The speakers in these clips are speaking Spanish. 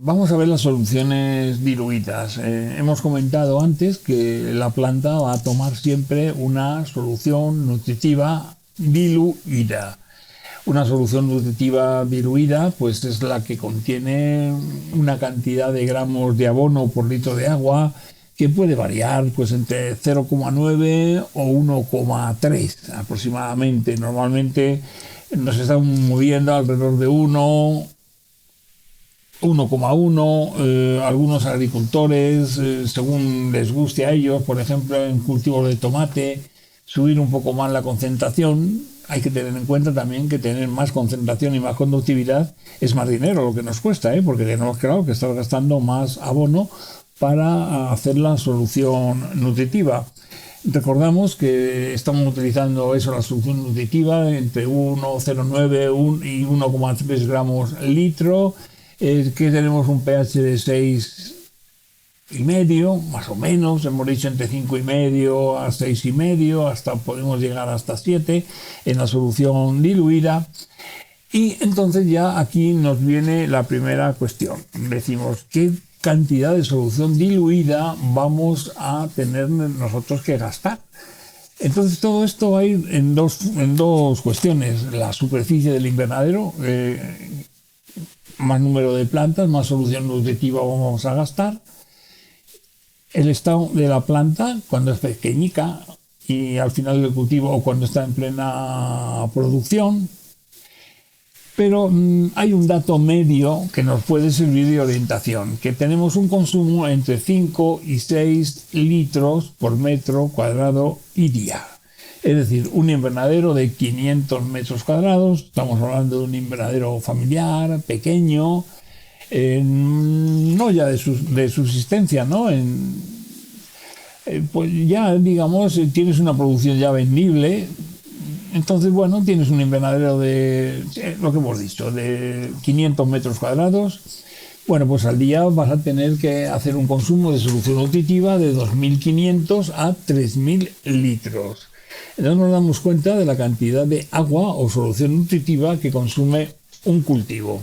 Vamos a ver las soluciones diluidas. Hemos comentado antes que la planta va a tomar siempre una solución nutritiva diluida. Una solución nutritiva diluida pues es la que contiene una cantidad de gramos de abono por litro de agua que puede variar pues entre 0,9 o 1,3 aproximadamente. Normalmente nos estamos moviendo alrededor de 1,1, algunos agricultores, según les guste a ellos, por ejemplo, en cultivos de tomate, subir un poco más la concentración. Hay que tener en cuenta también que tener más concentración y más conductividad es más dinero lo que nos cuesta, porque tenemos claro que estar gastando más abono para hacer la solución nutritiva. Recordamos que estamos utilizando eso, la solución nutritiva, entre 1,09 y 1,3 gramos litro, que tenemos un pH de 6,5, más o menos, hemos dicho entre 5,5 a 6,5, hasta podemos llegar hasta 7 en la solución diluida. Y entonces ya aquí nos viene la primera cuestión. Decimos, ¿qué cantidad de solución diluida vamos a tener nosotros que gastar? Entonces todo esto va a ir en dos cuestiones: la superficie del invernadero, más número de plantas, más solución nutritiva vamos a gastar, el estado de la planta cuando es pequeñica y al final del cultivo o cuando está en plena producción. Pero hay un dato medio que nos puede servir de orientación, que tenemos un consumo entre 5 y 6 litros por metro cuadrado y día. Es decir, un invernadero de 500 metros cuadrados, estamos hablando de un invernadero familiar, pequeño, no ya de subsistencia, ¿no? Pues ya, digamos, tienes una producción ya vendible. Entonces, bueno, tienes un invernadero de, lo que hemos dicho, de 500 metros cuadrados. Bueno, pues al día vas a tener que hacer un consumo de solución nutritiva de 2.500 a 3.000 litros. Entonces nos damos cuenta de la cantidad de agua o solución nutritiva que consume un cultivo.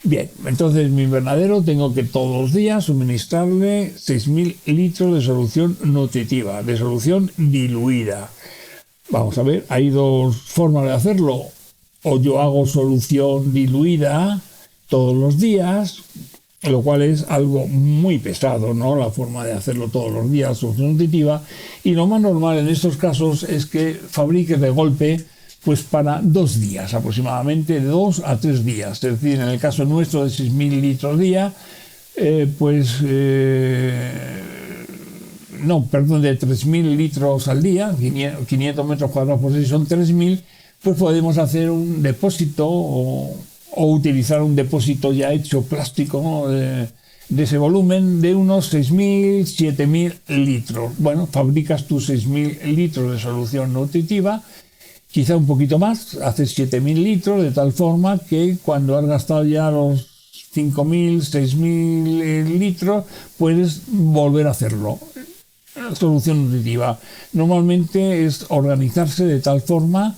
Bien, entonces mi invernadero tengo que todos los días suministrarle 6.000 litros de solución nutritiva, de solución diluida. Vamos a ver, hay dos formas de hacerlo. O yo hago solución diluida todos los días, lo cual es algo muy pesado, ¿no? La forma de hacerlo todos los días, solución nutritiva. Y lo más normal en estos casos es que fabriques de golpe pues para 2 días aproximadamente, de 2 a 3 días. Es decir, en el caso nuestro de 6.000 litros día, de 3.000 litros al día, 500 metros cuadrados por 6 son 3.000, pues podemos hacer un depósito o utilizar un depósito ya hecho plástico, ¿no? de ese volumen de unos 6.000, 7.000 litros. Bueno, fabricas tus 6.000 litros de solución nutritiva, quizá un poquito más, haces 7.000 litros, de tal forma que cuando has gastado ya los 5.000, 6.000 litros, puedes volver a hacerlo. Solución nutritiva. Normalmente es organizarse de tal forma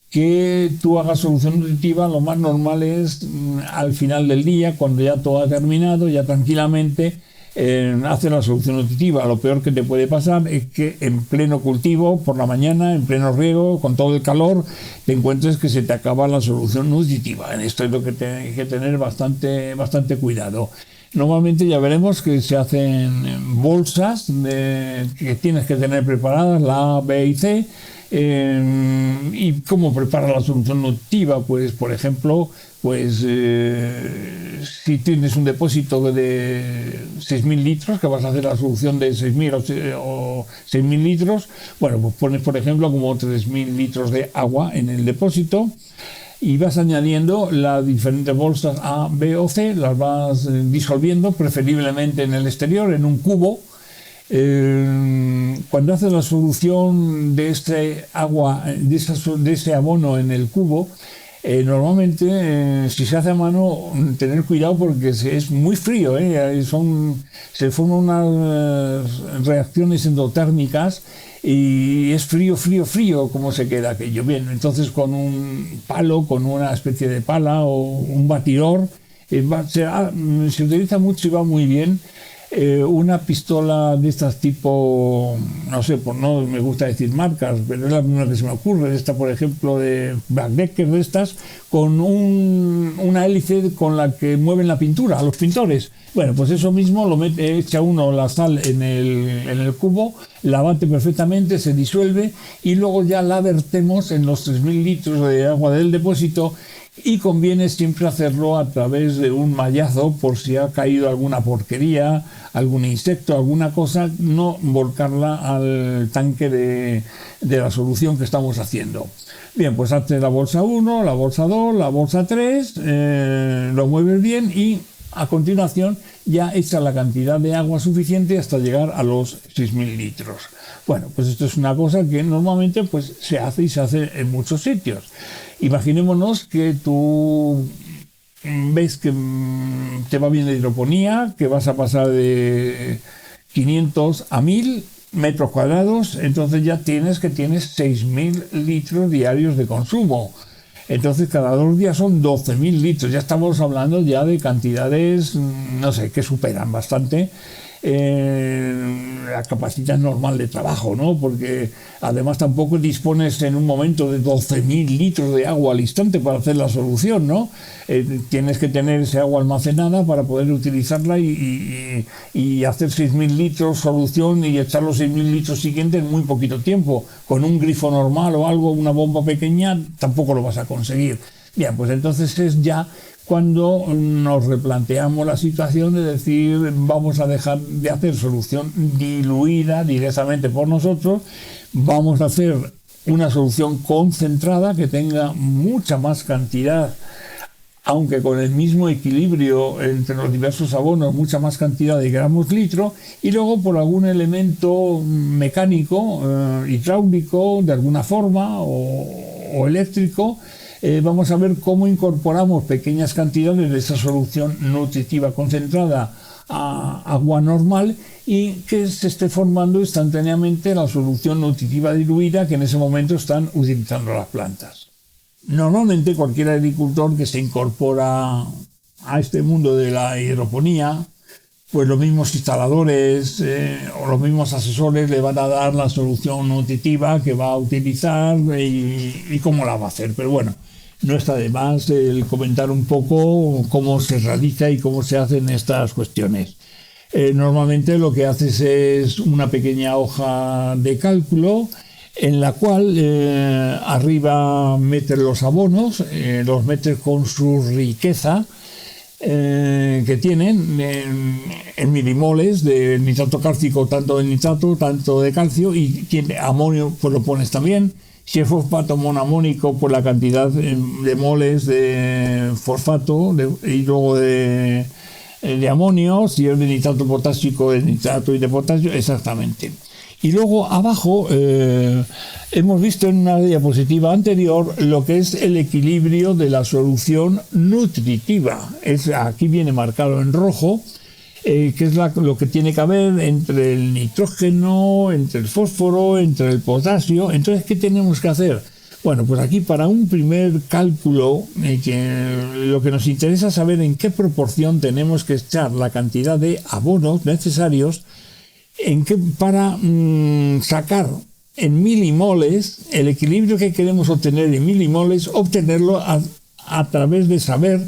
que tú hagas solución nutritiva. Lo más normal es al final del día, cuando ya todo ha terminado, ya tranquilamente hacer la solución nutritiva. Lo peor que te puede pasar es que en pleno cultivo, por la mañana, en pleno riego, con todo el calor, te encuentres que se te acaba la solución nutritiva. En esto es lo que hay que tener bastante cuidado. Normalmente ya veremos que se hacen bolsas que tienes que tener preparadas, la A, B y C. ¿Y cómo preparar la solución nutritiva? Pues, por ejemplo, si tienes un depósito de 6.000 litros, que vas a hacer la solución de 6.000 o 6.000 litros, bueno, pues pones, por ejemplo, como 3.000 litros de agua en el depósito, y vas añadiendo las diferentes bolsas A, B o C, las vas disolviendo, preferiblemente en el exterior, en un cubo. Cuando haces la solución de este agua, de ese abono en el cubo, normalmente, si se hace a mano, tener cuidado porque es muy frío, se forman unas reacciones endotérmicas y es frío como se queda aquello. Bien, entonces con un palo, con una especie de pala o un batidor, Se utiliza mucho y va muy bien una pistola de estas tipo, no sé, no me gusta decir marcas, pero es la primera que se me ocurre, esta por ejemplo de Blackdecker, de estas, con una hélice con la que mueven la pintura a los pintores. Bueno, pues eso mismo echa uno la sal en el cubo, la bate perfectamente, se disuelve y luego ya la vertemos en los 3.000 litros de agua del depósito. Y conviene siempre hacerlo a través de un mallazo por si ha caído alguna porquería, algún insecto, alguna cosa, no volcarla al tanque de la solución que estamos haciendo. Bien, pues haces la bolsa 1, la bolsa 2, la bolsa 3, lo mueves bien y a continuación ya echa la cantidad de agua suficiente hasta llegar a los 6.000 litros. Bueno, pues esto es una cosa que normalmente pues, se hace y se hace en muchos sitios. Imaginémonos que tú ves que te va bien la hidroponía, que vas a pasar de 500 a 1.000 metros cuadrados, entonces ya tienes 6.000 litros diarios de consumo. Entonces cada 2 días son 12.000 litros. Ya estamos hablando ya de cantidades, no sé, que superan bastante la capacidad normal de trabajo, ¿no? Porque además tampoco dispones en un momento de 12.000 litros de agua al instante para hacer la solución, ¿no? Tienes que tener ese agua almacenada para poder utilizarla y hacer 6.000 litros solución y echar los 6.000 litros siguientes en muy poquito tiempo. Con un grifo normal o algo, una bomba pequeña, tampoco lo vas a conseguir. Bien, pues entonces es ya cuando nos replanteamos la situación de decir vamos a dejar de hacer solución diluida directamente por nosotros, vamos a hacer una solución concentrada que tenga mucha más cantidad, aunque con el mismo equilibrio entre los diversos abonos, mucha más cantidad de gramos litro, y luego por algún elemento mecánico, hidráulico, de alguna forma, o eléctrico, vamos a ver cómo incorporamos pequeñas cantidades de esa solución nutritiva concentrada a agua normal y que se esté formando instantáneamente la solución nutritiva diluida que en ese momento están utilizando las plantas. Normalmente cualquier agricultor que se incorpora a este mundo de la hidroponía, pues los mismos instaladores o los mismos asesores le van a dar la solución nutritiva que va a utilizar y cómo la va a hacer. Pero bueno, no está de más el comentar un poco cómo se realiza y cómo se hacen estas cuestiones. Normalmente lo que haces es una pequeña hoja de cálculo en la cual arriba metes los abonos, los metes con su riqueza, que tienen en milimoles de nitrato cálcico, tanto de nitrato, tanto de calcio, y tiene amonio, pues lo pones también. Si es fosfato monamónico, pues la cantidad de moles de fosfato y luego de amonio. Si es de nitrato potásico, de nitrato y de potasio, exactamente. Y luego abajo hemos visto en una diapositiva anterior lo que es el equilibrio de la solución nutritiva. Aquí viene marcado en rojo, que es lo que tiene que haber entre el nitrógeno, entre el fósforo, entre el potasio. Entonces, ¿qué tenemos que hacer? Bueno, pues aquí para un primer cálculo, lo que nos interesa es saber en qué proporción tenemos que echar la cantidad de abonos necesarios para sacar en milimoles el equilibrio que queremos obtener en milimoles, obtenerlo a través de saber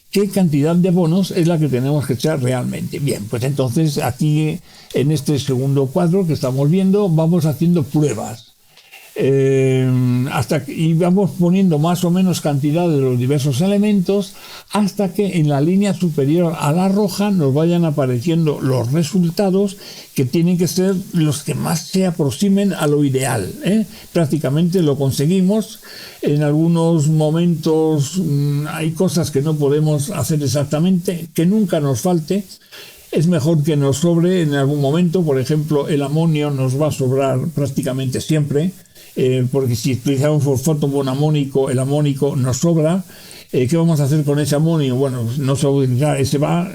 qué cantidad de abonos es la que tenemos que echar realmente. Bien, pues entonces aquí en este segundo cuadro que estamos viendo vamos haciendo pruebas. Y vamos poniendo más o menos cantidad de los diversos elementos hasta que en la línea superior a la roja nos vayan apareciendo los resultados que tienen que ser los que más se aproximen a lo ideal. Prácticamente lo conseguimos. En algunos momentos hay cosas que no podemos hacer exactamente, que nunca nos falte. Es mejor que nos sobre en algún momento. Por ejemplo, el amonio nos va a sobrar prácticamente siempre. Porque si utilizamos fosfato monamónico, el amónico nos sobra. ¿Qué vamos a hacer con ese amonio? Bueno, no se va a utilizar, ese va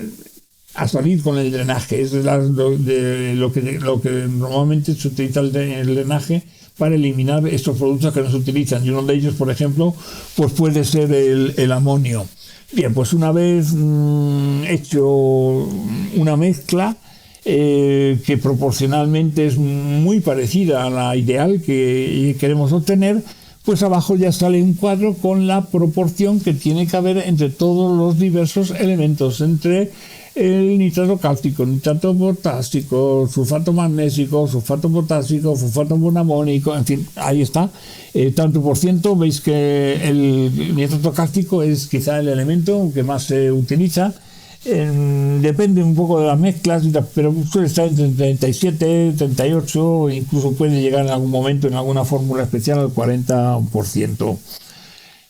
a salir con el drenaje. Es lo que normalmente se utiliza el drenaje para eliminar estos productos que no se utilizan. Y uno de ellos, por ejemplo, pues puede ser el amonio. Bien, pues una vez hecho una mezcla que proporcionalmente es muy parecida a la ideal que queremos obtener, pues abajo ya sale un cuadro con la proporción que tiene que haber entre todos los diversos elementos, entre el nitrato cálcico, nitrato potásico, sulfato magnésico, sulfato potásico, sulfato monamónico, en fin, ahí está. Tanto por ciento, veis que el nitrato cálcico es quizá el elemento que más se utiliza. Depende un poco de las mezclas, pero suele estar entre 37, 38, incluso puede llegar en algún momento en alguna fórmula especial al 40%.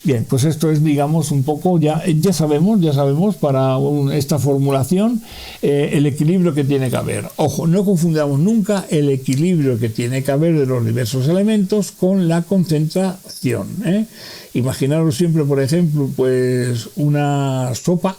Bien, pues esto es, digamos, un poco, ya sabemos para esta formulación el equilibrio que tiene que haber. Ojo, no confundamos nunca el equilibrio que tiene que haber de los diversos elementos con la concentración. Imaginaros siempre, por ejemplo, pues una sopa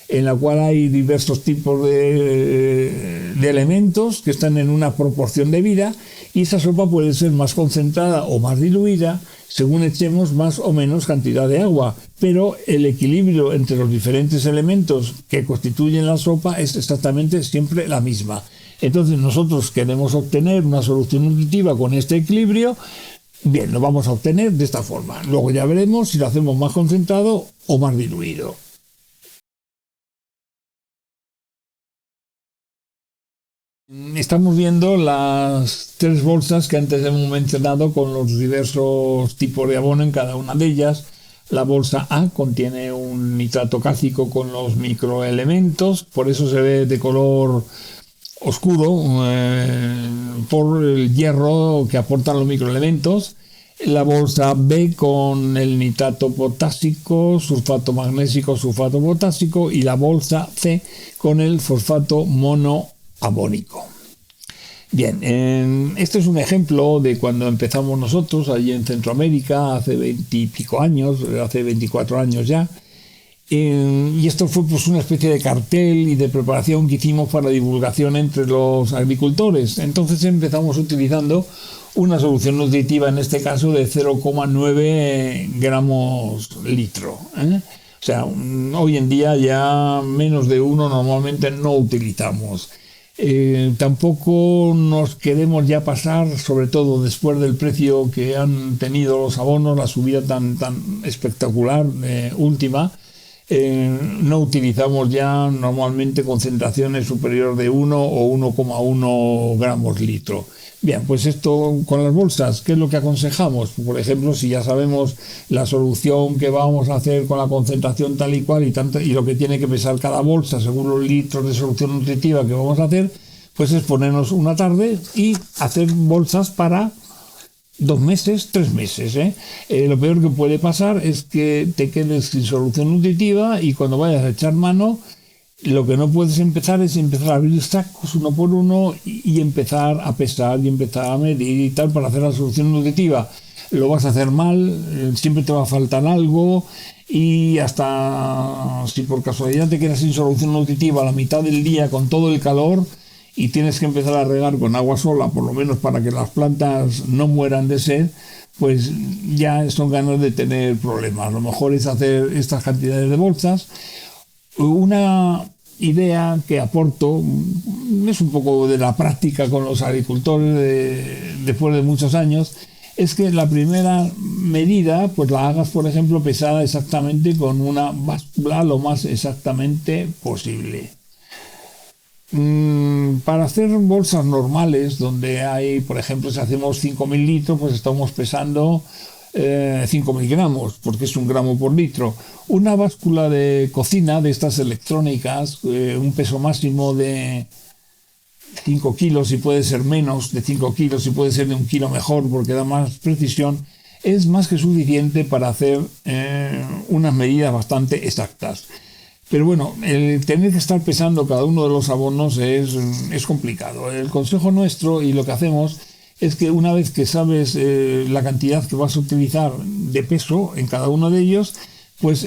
en la cual hay diversos tipos de elementos que están en una proporción debida, y esa sopa puede ser más concentrada o más diluida según echemos más o menos cantidad de agua, pero el equilibrio entre los diferentes elementos que constituyen la sopa es exactamente siempre la misma. Entonces nosotros queremos obtener una solución nutritiva con este equilibrio. Bien, lo vamos a obtener de esta forma. Luego ya veremos si lo hacemos más concentrado o más diluido. Estamos viendo las tres bolsas que antes hemos mencionado con los diversos tipos de abono en cada una de ellas. La bolsa A contiene un nitrato cálcico con los microelementos, por eso se ve de color oscuro por el hierro que aportan los microelementos. La bolsa B con el nitrato potásico, sulfato magnésico, sulfato potásico, y la bolsa C con el fosfato monoamónico. Bien, este es un ejemplo de cuando empezamos nosotros allí en Centroamérica hace 20 y pico años, hace 24 años ya, y esto fue pues una especie de cartel y de preparación que hicimos para divulgación entre los agricultores. Entonces empezamos utilizando una solución nutritiva, en este caso de 0,9 gramos litro. O sea, hoy en día ya menos de uno normalmente no utilizamos. Tampoco nos queremos ya pasar, sobre todo después del precio que han tenido los abonos, la subida tan espectacular última. No utilizamos ya normalmente concentraciones superiores de 1 o 1,1 gramos litro. Bien, pues esto con las bolsas, ¿qué es lo que aconsejamos? Por ejemplo, si ya sabemos la solución que vamos a hacer con la concentración tal y cual y lo que tiene que pesar cada bolsa según los litros de solución nutritiva que vamos a hacer, pues es ponernos una tarde y hacer bolsas para 2 meses, 3 meses. Lo peor que puede pasar es que te quedes sin solución nutritiva y cuando vayas a echar mano, lo que no puedes empezar es empezar a abrir sacos uno por uno y empezar a pesar y empezar a medir y tal para hacer la solución nutritiva. Lo vas a hacer mal, siempre te va a faltar algo, y hasta si por casualidad te quedas sin solución nutritiva a la mitad del día con todo el calor y tienes que empezar a regar con agua sola, por lo menos para que las plantas no mueran de sed, pues ya son ganas de tener problemas. Lo mejor es hacer estas cantidades de bolsas. Una idea que aporto es un poco de la práctica con los agricultores después de muchos años, es que la primera medida pues la hagas, por ejemplo, pesada exactamente con una báscula lo más exactamente posible. Para hacer bolsas normales donde hay, por ejemplo, si hacemos 5.000 litros, pues estamos pesando 5.000 gramos, porque es 1 gramo por litro. Una báscula de cocina de estas electrónicas, un peso máximo de 5 kilos y puede ser menos de 5 kilos y puede ser de 1 kilo mejor porque da más precisión, es más que suficiente para hacer unas medidas bastante exactas. Pero bueno, el tener que estar pesando cada uno de los abonos es complicado. El consejo nuestro y lo que hacemos es que una vez que sabes la cantidad que vas a utilizar de peso en cada uno de ellos, pues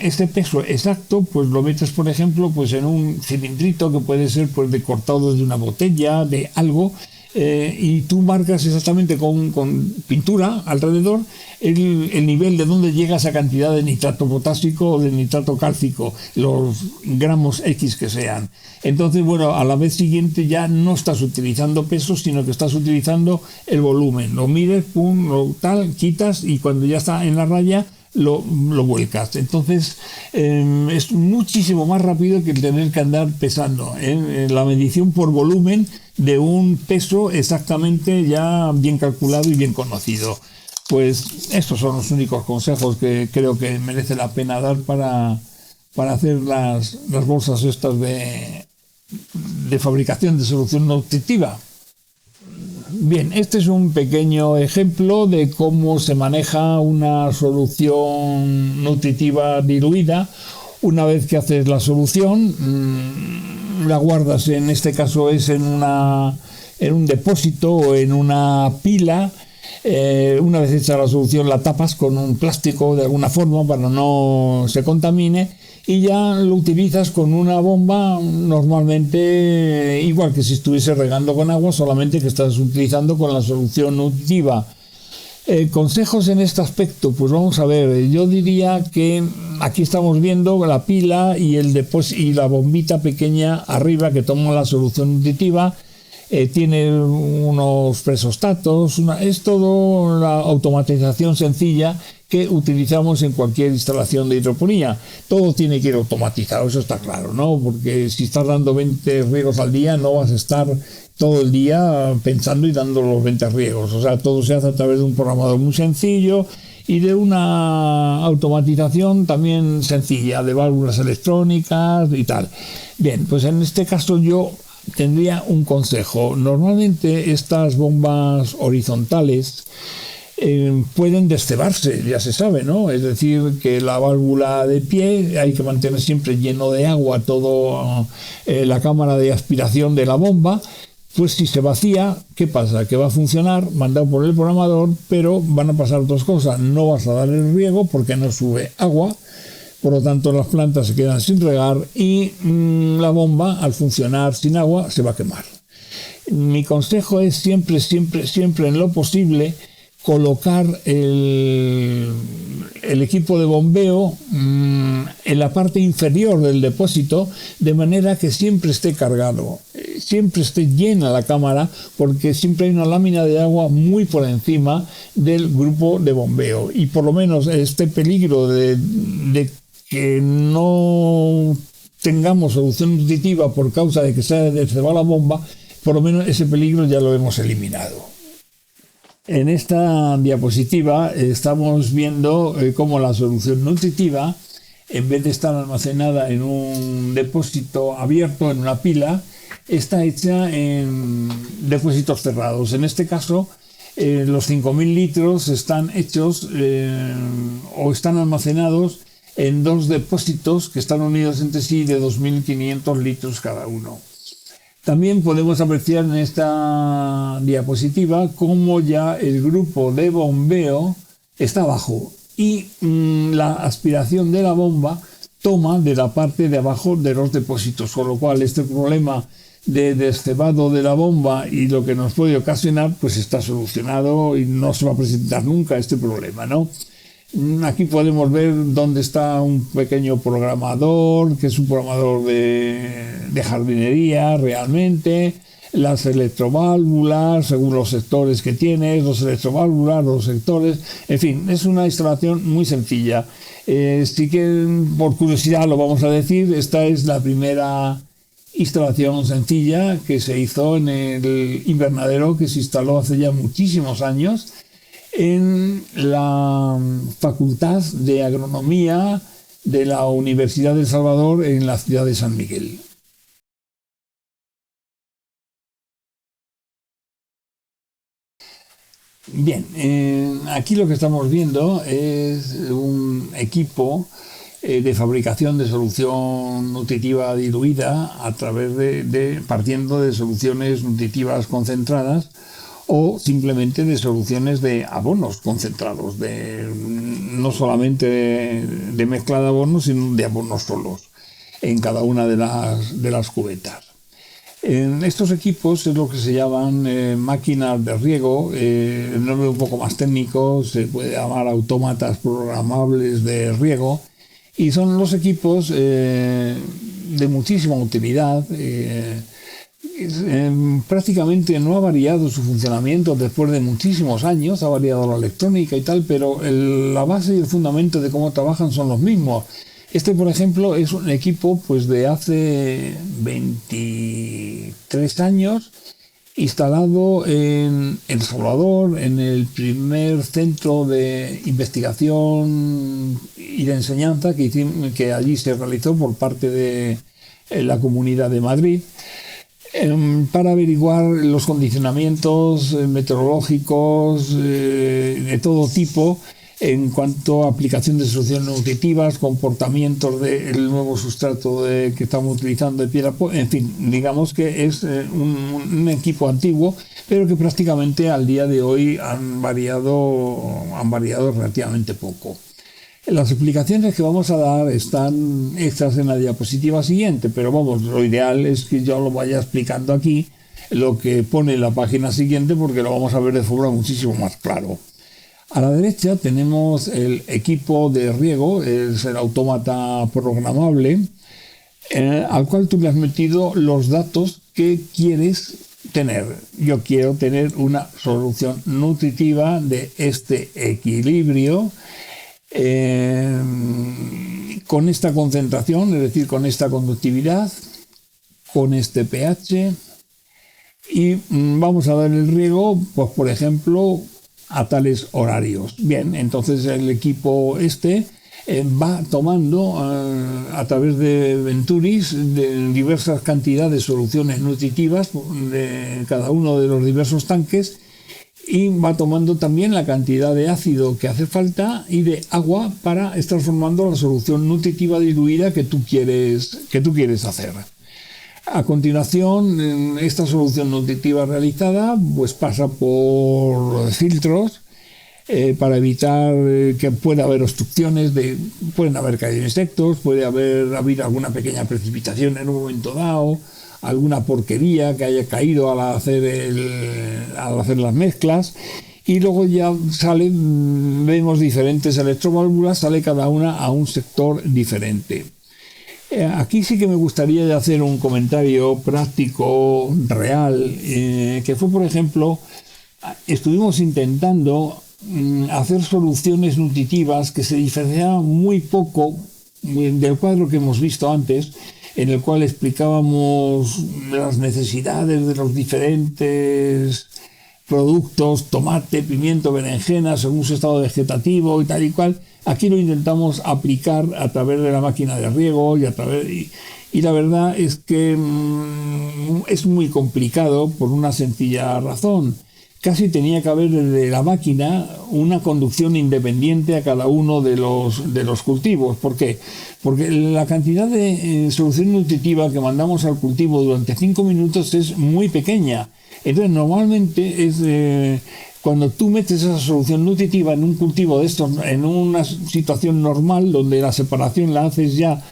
este peso exacto pues lo metes, por ejemplo, pues en un cilindrito que puede ser pues de cortado de una botella, de algo, y tú marcas exactamente con pintura alrededor el nivel de dónde llega esa cantidad de nitrato potásico o de nitrato cálcico, los gramos X que sean. Entonces, bueno, a la vez siguiente ya no estás utilizando pesos, sino que estás utilizando el volumen. Lo mides, pum, lo tal, quitas y cuando ya está en la raya lo vuelcas. Entonces es muchísimo más rápido que tener que andar pesando. La medición por volumen de un peso exactamente ya bien calculado y bien conocido. Pues estos son los únicos consejos que creo que merece la pena dar para hacer las bolsas estas de fabricación de solución nutritiva. Bien, este es un pequeño ejemplo de cómo se maneja una solución nutritiva diluida. Una vez que haces la solución, la guardas, en este caso es en un depósito o en una pila. Una vez hecha la solución la tapas con un plástico de alguna forma para no se contamine y ya lo utilizas con una bomba normalmente igual que si estuviese regando con agua, solamente que estás utilizando con la solución nutritiva. Consejos en este aspecto, pues vamos a ver, yo diría que aquí estamos viendo la pila y el depósito y la bombita pequeña arriba que toma la solución nutritiva. Tiene unos presostatos, es todo la automatización sencilla que utilizamos en cualquier instalación de hidroponía. Todo tiene que ir automatizado, eso está claro, ¿no? Porque si estás dando 20 riegos al día, no vas a estar todo el día pensando y dando los 20 riegos. O sea, todo se hace a través de un programador muy sencillo y de una automatización también sencilla, de válvulas electrónicas y tal. Bien, pues en este caso yo tendría un consejo. Normalmente estas bombas horizontales pueden descebarse, ya se sabe, ¿no? Es decir, que la válvula de pie hay que mantener siempre lleno de agua todo la cámara de aspiración de la bomba. Pues si se vacía, ¿qué pasa? Que va a funcionar mandado por el programador, pero van a pasar dos cosas. No vas a dar el riego porque no sube agua. Por lo tanto, las plantas se quedan sin regar y la bomba, al funcionar sin agua, se va a quemar. Mi consejo es siempre, siempre, siempre en lo posible colocar el equipo de bombeo en la parte inferior del depósito de manera que siempre esté cargado, siempre esté llena la cámara porque siempre hay una lámina de agua muy por encima del grupo de bombeo y por lo menos este peligro de que no tengamos solución nutritiva por causa de que se ha descebado la bomba, por lo menos ese peligro ya lo hemos eliminado. En esta diapositiva estamos viendo cómo la solución nutritiva, en vez de estar almacenada en un depósito abierto, en una pila, está hecha en depósitos cerrados. En este caso, los 5.000 litros están hechos o están almacenados en dos depósitos que están unidos entre sí de 2.500 litros cada uno. También podemos apreciar en esta diapositiva cómo ya el grupo de bombeo está abajo y la aspiración de la bomba toma de la parte de abajo de los depósitos, con lo cual este problema de descebado de la bomba y lo que nos puede ocasionar pues está solucionado y no se va a presentar nunca este problema, ¿no? Aquí podemos ver dónde está un pequeño programador, que es un programador de jardinería realmente, las electroválvulas, según los sectores que tienes, los electroválvulas, los sectores, en fin, es una instalación muy sencilla. Sí que por curiosidad lo vamos a decir, esta es la primera instalación sencilla que se hizo en el invernadero que se instaló hace ya muchísimos años en la Facultad de Agronomía de la Universidad de El Salvador en la ciudad de San Miguel. Bien, aquí lo que estamos viendo es un equipo de fabricación de solución nutritiva diluida a través partiendo de soluciones nutritivas concentradas o simplemente de soluciones de abonos concentrados, no solamente de mezcla de abonos, sino de abonos solos en cada una de las cubetas. En estos equipos es lo que se llaman máquinas de riego, el nombre un poco más técnico se puede llamar autómatas programables de riego, y son los equipos de muchísima utilidad. Prácticamente no ha variado su funcionamiento después de muchísimos años, ha variado la electrónica y tal, pero la base y el fundamento de cómo trabajan son los mismos. Este, por ejemplo, es un equipo pues de hace 23 años, instalado en El Salvador, en el primer centro de investigación y de enseñanza que allí se realizó por parte de la Comunidad de Madrid, para averiguar los condicionamientos meteorológicos de todo tipo en cuanto a aplicación de soluciones nutritivas, comportamientos del nuevo sustrato que estamos utilizando de piedra, en fin, digamos que es un equipo antiguo, pero que prácticamente al día de hoy han variado relativamente poco. Las explicaciones que vamos a dar están hechas en la diapositiva siguiente, pero vamos, lo ideal es que yo lo vaya explicando aquí, lo que pone en la página siguiente, porque lo vamos a ver de forma muchísimo más claro. A la derecha tenemos el equipo de riego, es el autómata programable, al cual tú le has metido los datos que quieres tener. Yo quiero tener una solución nutritiva de este equilibrio, con esta concentración, es decir, con esta conductividad, con este pH, y vamos a dar el riego, pues por ejemplo, a tales horarios. Bien, entonces el equipo va tomando a través de Venturis de diversas cantidades de soluciones nutritivas de cada uno de los diversos tanques, y va tomando también la cantidad de ácido que hace falta y de agua para estar formando la solución nutritiva diluida que tú quieres hacer. A continuación, esta solución nutritiva realizada pues pasa por filtros para evitar que pueda haber obstrucciones, pueden haber caído insectos, puede haber habido alguna pequeña precipitación en un momento dado, alguna porquería que haya caído al hacer las mezclas, y luego ya vemos diferentes electroválvulas, sale cada una a un sector diferente. Aquí sí que me gustaría hacer un comentario práctico, real, que fue, por ejemplo, estuvimos intentando hacer soluciones nutritivas que se diferenciaban muy poco del cuadro que hemos visto antes, en el cual explicábamos las necesidades de los diferentes productos, tomate, pimiento, berenjena, según su estado vegetativo y tal y cual. Aquí lo intentamos aplicar a través de la máquina de riego y la verdad es que es muy complicado por una sencilla razón. Casi tenía que haber desde la máquina una conducción independiente a cada uno de los cultivos. ¿Por qué? Porque la cantidad de solución nutritiva que mandamos al cultivo durante 5 minutos es muy pequeña. Entonces, normalmente cuando tú metes esa solución nutritiva en un cultivo de estos, en una situación normal, donde la separación la haces ya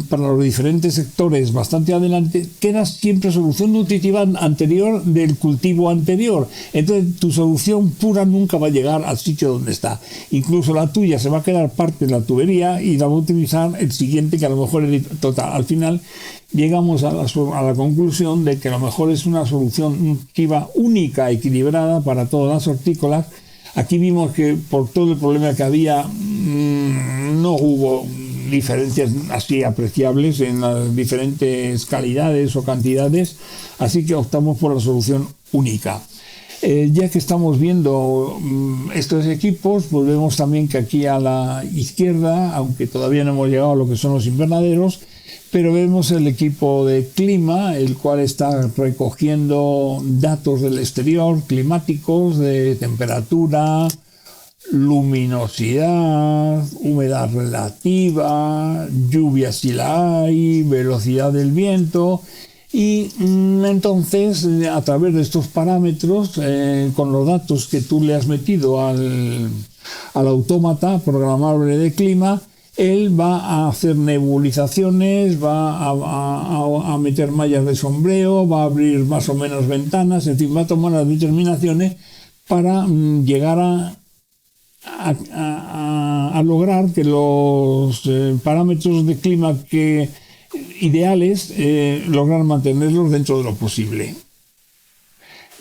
para los diferentes sectores bastante adelante, queda siempre solución nutritiva anterior del cultivo anterior. Entonces tu solución pura nunca va a llegar al sitio donde está. Incluso la tuya se va a quedar parte de la tubería y la va a utilizar el siguiente, que a lo mejor es total. Al final llegamos a la conclusión de que a lo mejor es una solución nutritiva única, equilibrada para todas las hortícolas. Aquí vimos que por todo el problema que había no hubo diferencias así apreciables en las diferentes calidades o cantidades, así que optamos por la solución única. Ya que estamos viendo estos equipos, pues vemos también que aquí a la izquierda, aunque todavía no hemos llegado a lo que son los invernaderos, pero vemos el equipo de clima, el cual está recogiendo datos del exterior, climáticos, de temperatura, luminosidad, humedad relativa, lluvia si la hay, velocidad del viento, y entonces a través de estos parámetros, con los datos que tú le has metido al autómata programable de clima, él va a hacer nebulizaciones, va a meter mallas de sombreo, va a abrir más o menos ventanas, en fin, va a tomar las determinaciones para llegar a lograr que los parámetros de clima ideales, lograr mantenerlos dentro de lo posible.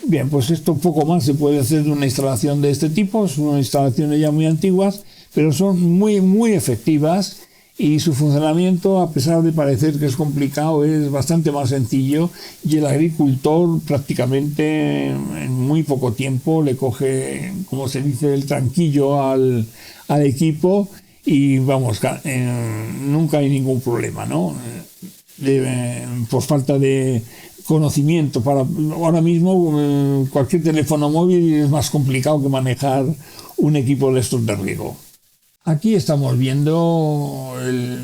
Bien, pues esto un poco más se puede hacer de una instalación de este tipo. Son instalaciones ya muy antiguas, pero son muy, muy efectivas, y su funcionamiento, a pesar de parecer que es complicado, es bastante más sencillo, y el agricultor prácticamente en muy poco tiempo le coge, como se dice, el tranquillo al equipo, y vamos, nunca hay ningún problema, ¿no? Por falta de conocimiento. Ahora mismo cualquier teléfono móvil es más complicado que manejar un equipo de estos de riego. Aquí estamos viendo,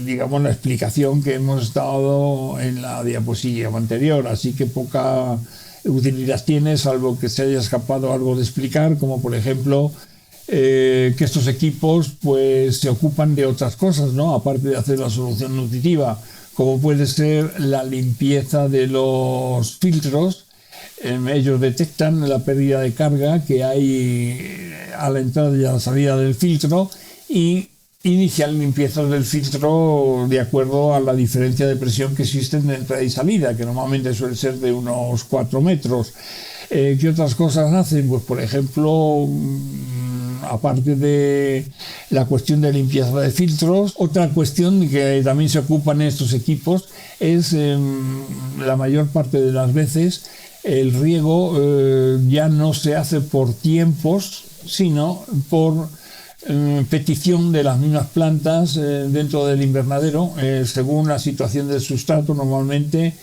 digamos, la explicación que hemos estado en la diapositiva anterior, así que poca utilidad tiene, salvo que se haya escapado algo de explicar, como por ejemplo que estos equipos pues se ocupan de otras cosas, ¿no? Aparte de hacer la solución nutritiva, como puede ser la limpieza de los filtros. Ellos detectan la pérdida de carga que hay a la entrada y a la salida del filtro, y inician limpiezas del filtro de acuerdo a la diferencia de presión que existe entre entrada y salida, que normalmente suele ser de unos 4 metros. ¿Qué otras cosas hacen? Pues por ejemplo, aparte de la cuestión de limpieza de filtros, otra cuestión que también se ocupan estos equipos es, la mayor parte de las veces, el riego ya no se hace por tiempos, sino por petición de las mismas plantas dentro del invernadero, según la situación del sustrato, normalmente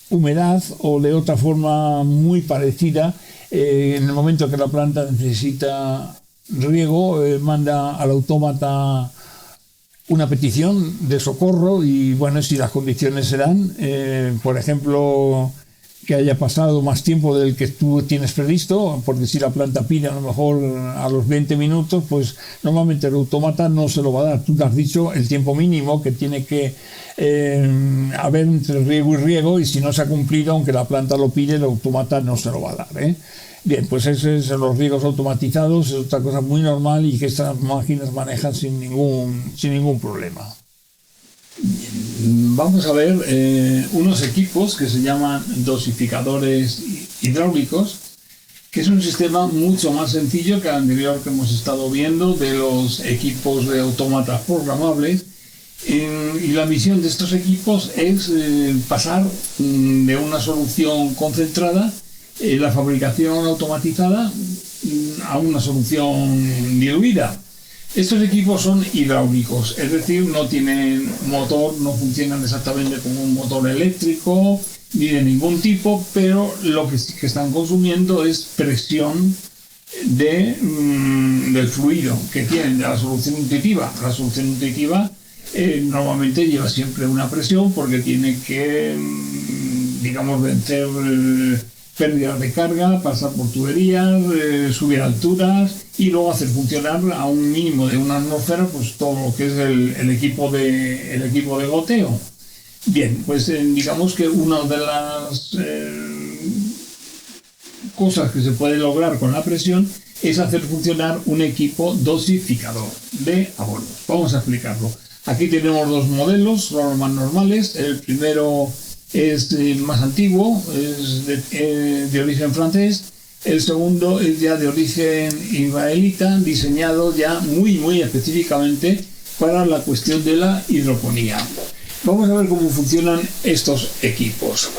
humedad o de otra forma muy parecida. En el momento que la planta necesita riego, manda al autómata una petición de socorro, y bueno, si las condiciones se dan, por ejemplo, que haya pasado más tiempo del que tú tienes previsto, porque si la planta pide a lo mejor a los 20 minutos, pues normalmente el autómata no se lo va a dar. Tú te has dicho el tiempo mínimo que tiene que haber entre riego y riego, y si no se ha cumplido, aunque la planta lo pide, el autómata no se lo va a dar, ¿eh? Bien, pues eso es los riegos automatizados, es otra cosa muy normal y que estas máquinas manejan sin ningún problema. Vamos a ver unos equipos que se llaman dosificadores hidráulicos, que es un sistema mucho más sencillo que el anterior que hemos estado viendo de los equipos de autómatas programables. Y la misión de estos equipos es pasar de una solución concentrada, la fabricación automatizada, a una solución diluida. Estos equipos son hidráulicos, es decir, no tienen motor, no funcionan exactamente como un motor eléctrico ni de ningún tipo, pero lo que sí que están consumiendo es presión del fluido que tienen de la solución nutritiva. La solución nutritiva normalmente lleva siempre una presión, porque tiene que, digamos, vencer pérdidas de carga, pasar por tuberías, subir alturas y luego hacer funcionar a un mínimo de una atmósfera pues todo lo que es el equipo de goteo. Bien, pues digamos que una de las cosas que se puede lograr con la presión es hacer funcionar un equipo dosificador de abonos. Vamos a explicarlo. Aquí tenemos dos modelos, son los más normales. El primero es más antiguo, es de origen francés. El segundo es ya de origen israelita, diseñado ya muy específicamente para la cuestión de la hidroponía. Vamos a ver cómo funcionan estos equipos.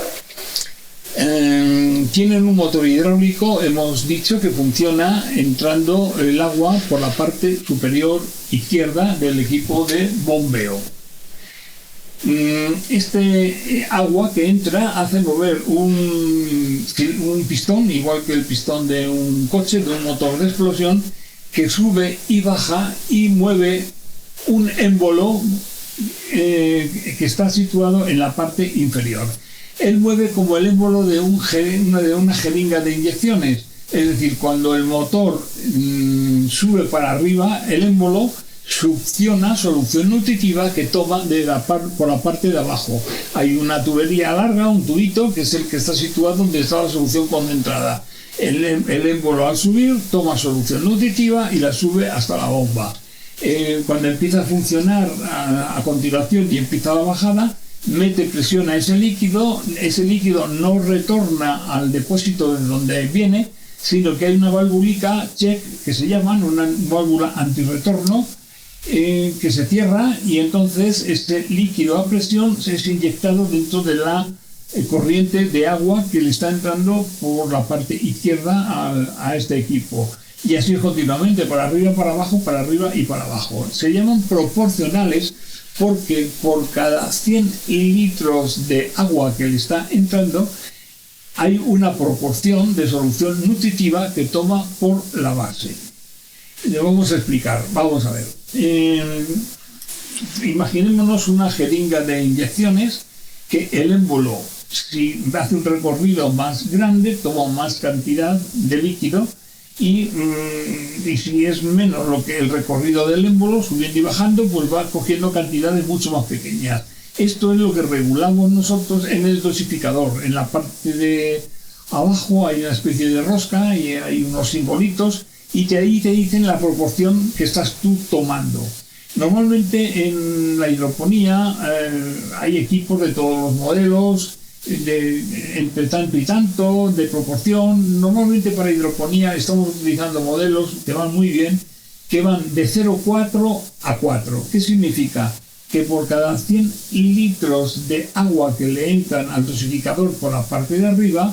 Tienen un motor hidráulico, hemos dicho que funciona entrando el agua por la parte superior izquierda del equipo de bombeo. Este agua que entra hace mover un pistón, igual que el pistón de un coche, de un motor de explosión, que sube y baja y mueve un émbolo que está situado en la parte inferior. Él mueve como el émbolo de una jeringa de inyecciones, es decir, cuando el motor sube para arriba, el émbolo succiona solución nutritiva que toma por la parte de abajo. Hay una tubería larga, un tubito, que es el que está situado donde está la solución concentrada. El émbolo al subir toma solución nutritiva y la sube hasta la bomba. Cuando empieza a funcionar a continuación y empieza la bajada, mete presión a ese líquido no retorna al depósito de donde viene, sino que hay una válvula check que se llama una válvula antirretorno, que se cierra, y entonces este líquido a presión es inyectado dentro de la corriente de agua que le está entrando por la parte izquierda a este equipo, y así continuamente, para arriba, para abajo, para arriba y para abajo. Se llaman proporcionales porque por cada 100 litros de agua que le está entrando hay una proporción de solución nutritiva que toma por la base. Le vamos a explicar, vamos a ver. Imaginémonos una jeringa de inyecciones que el émbolo, si hace un recorrido más grande, toma más cantidad de líquido, y si es menos lo que el recorrido del émbolo, subiendo y bajando, pues va cogiendo cantidades mucho más pequeñas. Esto es lo que regulamos nosotros en el dosificador. En la parte de abajo hay una especie de rosca y hay unos simbolitos, y ahí te dicen la proporción que estás tú tomando. Normalmente en la hidroponía hay equipos de todos los modelos, entre tanto y tanto, de proporción. Normalmente para hidroponía estamos utilizando modelos que van muy bien, que van de 0,4 a 4. ¿Qué significa? Que por cada 100 litros de agua que le entran al dosificador por la parte de arriba,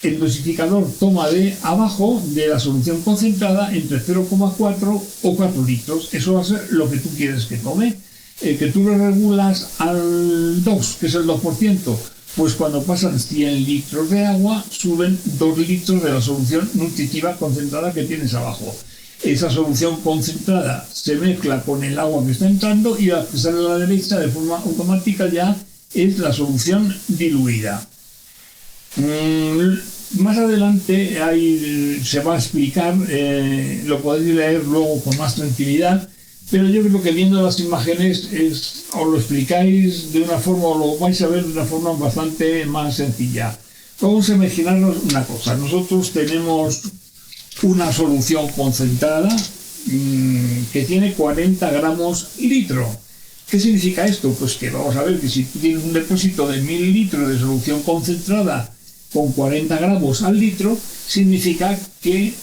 el dosificador toma de abajo, de la solución concentrada, entre 0,4 o 4 litros. Eso va a ser lo que tú quieres que tome. Que tú lo regulas al 2, que es el 2%, pues cuando pasan 100 litros de agua, suben 2 litros de la solución nutritiva concentrada que tienes abajo. Esa solución concentrada se mezcla con el agua que está entrando, y la que sale a la derecha de forma automática ya es la solución diluida. Más adelante se va a explicar, lo podéis leer luego con más tranquilidad, pero yo creo que viendo las imágenes os lo explicáis de una forma, o lo vais a ver de una forma bastante más sencilla. Vamos a imaginarnos una cosa. Nosotros tenemos una solución concentrada que tiene 40 gramos litro. ¿Qué significa esto? Pues que vamos a ver que si tú tienes un depósito de 1000 litros de solución concentrada con 40 gramos al litro, significa que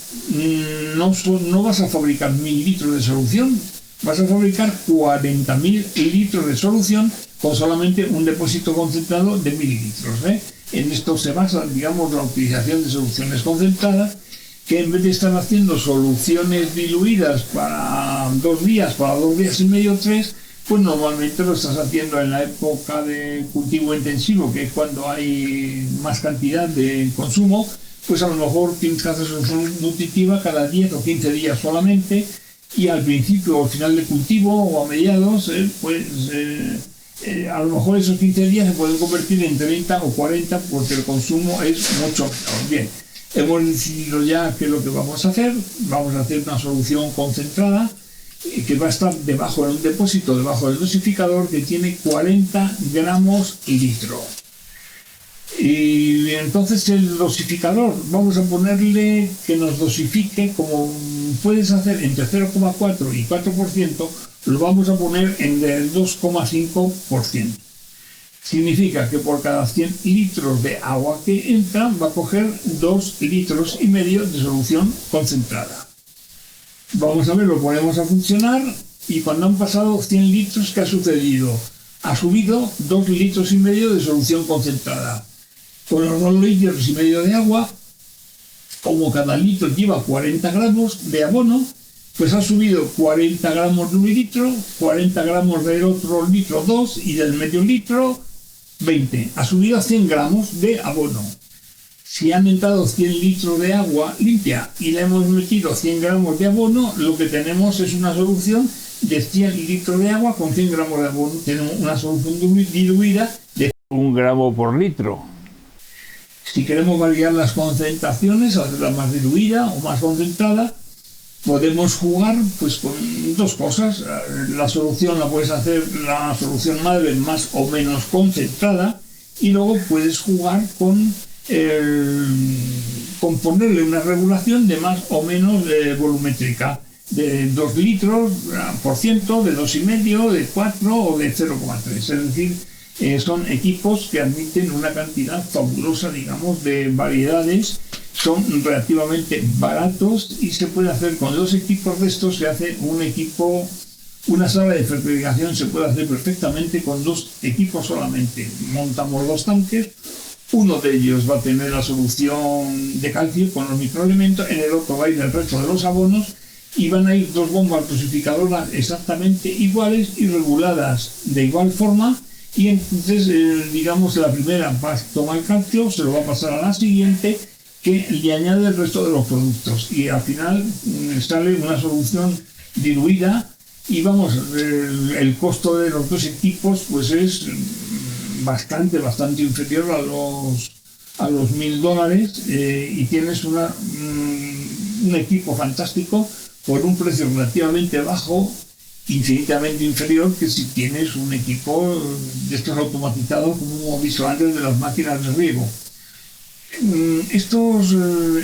no vas a fabricar 1000 litros de solución, vas a fabricar 40.000 litros de solución con solamente un depósito concentrado de 1000 litros. En esto se basa, digamos, la utilización de soluciones concentradas, que en vez de estar haciendo soluciones diluidas para 2 días, para 2 días y medio, 3, pues normalmente lo estás haciendo en la época de cultivo intensivo, que es cuando hay más cantidad de consumo. Pues a lo mejor tienes que hacer solución nutritiva cada 10 o 15 días solamente, y al principio o al final del cultivo o a mediados, a lo mejor esos 15 días se pueden convertir en 30 o 40 porque el consumo es mucho menor. Bien, hemos decidido ya qué es lo que vamos a hacer. Vamos a hacer una solución concentrada que va a estar debajo de un depósito, debajo del dosificador, que tiene 40 gramos litro. Y entonces el dosificador, vamos a ponerle que nos dosifique, como puedes hacer entre 0,4 y 4%, lo vamos a poner en el 2,5%. Significa que por cada 100 litros de agua que entra va a coger 2,5 litros de solución concentrada. Vamos a ver, lo ponemos a funcionar, y cuando han pasado 100 litros, ¿qué ha sucedido? Ha subido 2,5 litros de solución concentrada. Con los 2,5 litros de agua, como cada litro lleva 40 gramos de abono, pues ha subido 40 gramos de un litro, 40 gramos del otro litro 2, y del medio litro 20. Ha subido a 100 gramos de abono. Si han entrado 100 litros de agua limpia y le hemos metido 100 gramos de abono, lo que tenemos es una solución de 100 litros de agua con 100 gramos de abono. Tenemos una solución diluida de 1 gramo por litro. Si queremos variar las concentraciones, hacerla más diluida o más concentrada, podemos jugar pues con dos cosas. La solución la puedes hacer, la solución madre más o menos concentrada, y luego puedes jugar con ponerle una regulación de más o menos volumétrica, de 2 litros por ciento, de 2,5, de 4 o de 0,3. Es decir, son equipos que admiten una cantidad fabulosa, digamos, de variedades, son relativamente baratos y se puede hacer con 2 equipos de estos. Se hace un equipo, una sala de fertilización se puede hacer perfectamente con 2 equipos solamente. Montamos 2 tanques, uno de ellos va a tener la solución de calcio con los microelementos, en el otro va a ir el resto de los abonos, y van a ir 2 bombas dosificadoras exactamente iguales y reguladas de igual forma. Y entonces, digamos, la primera va a tomar el calcio, se lo va a pasar a la siguiente, que le añade el resto de los productos, y al final sale una solución diluida. Y vamos, el costo de los 2 equipos pues es bastante inferior a los $1.000, y tienes un equipo fantástico por un precio relativamente bajo, infinitamente inferior que si tienes un equipo de estos automatizados, como hemos visto antes, de las máquinas de riego. Estos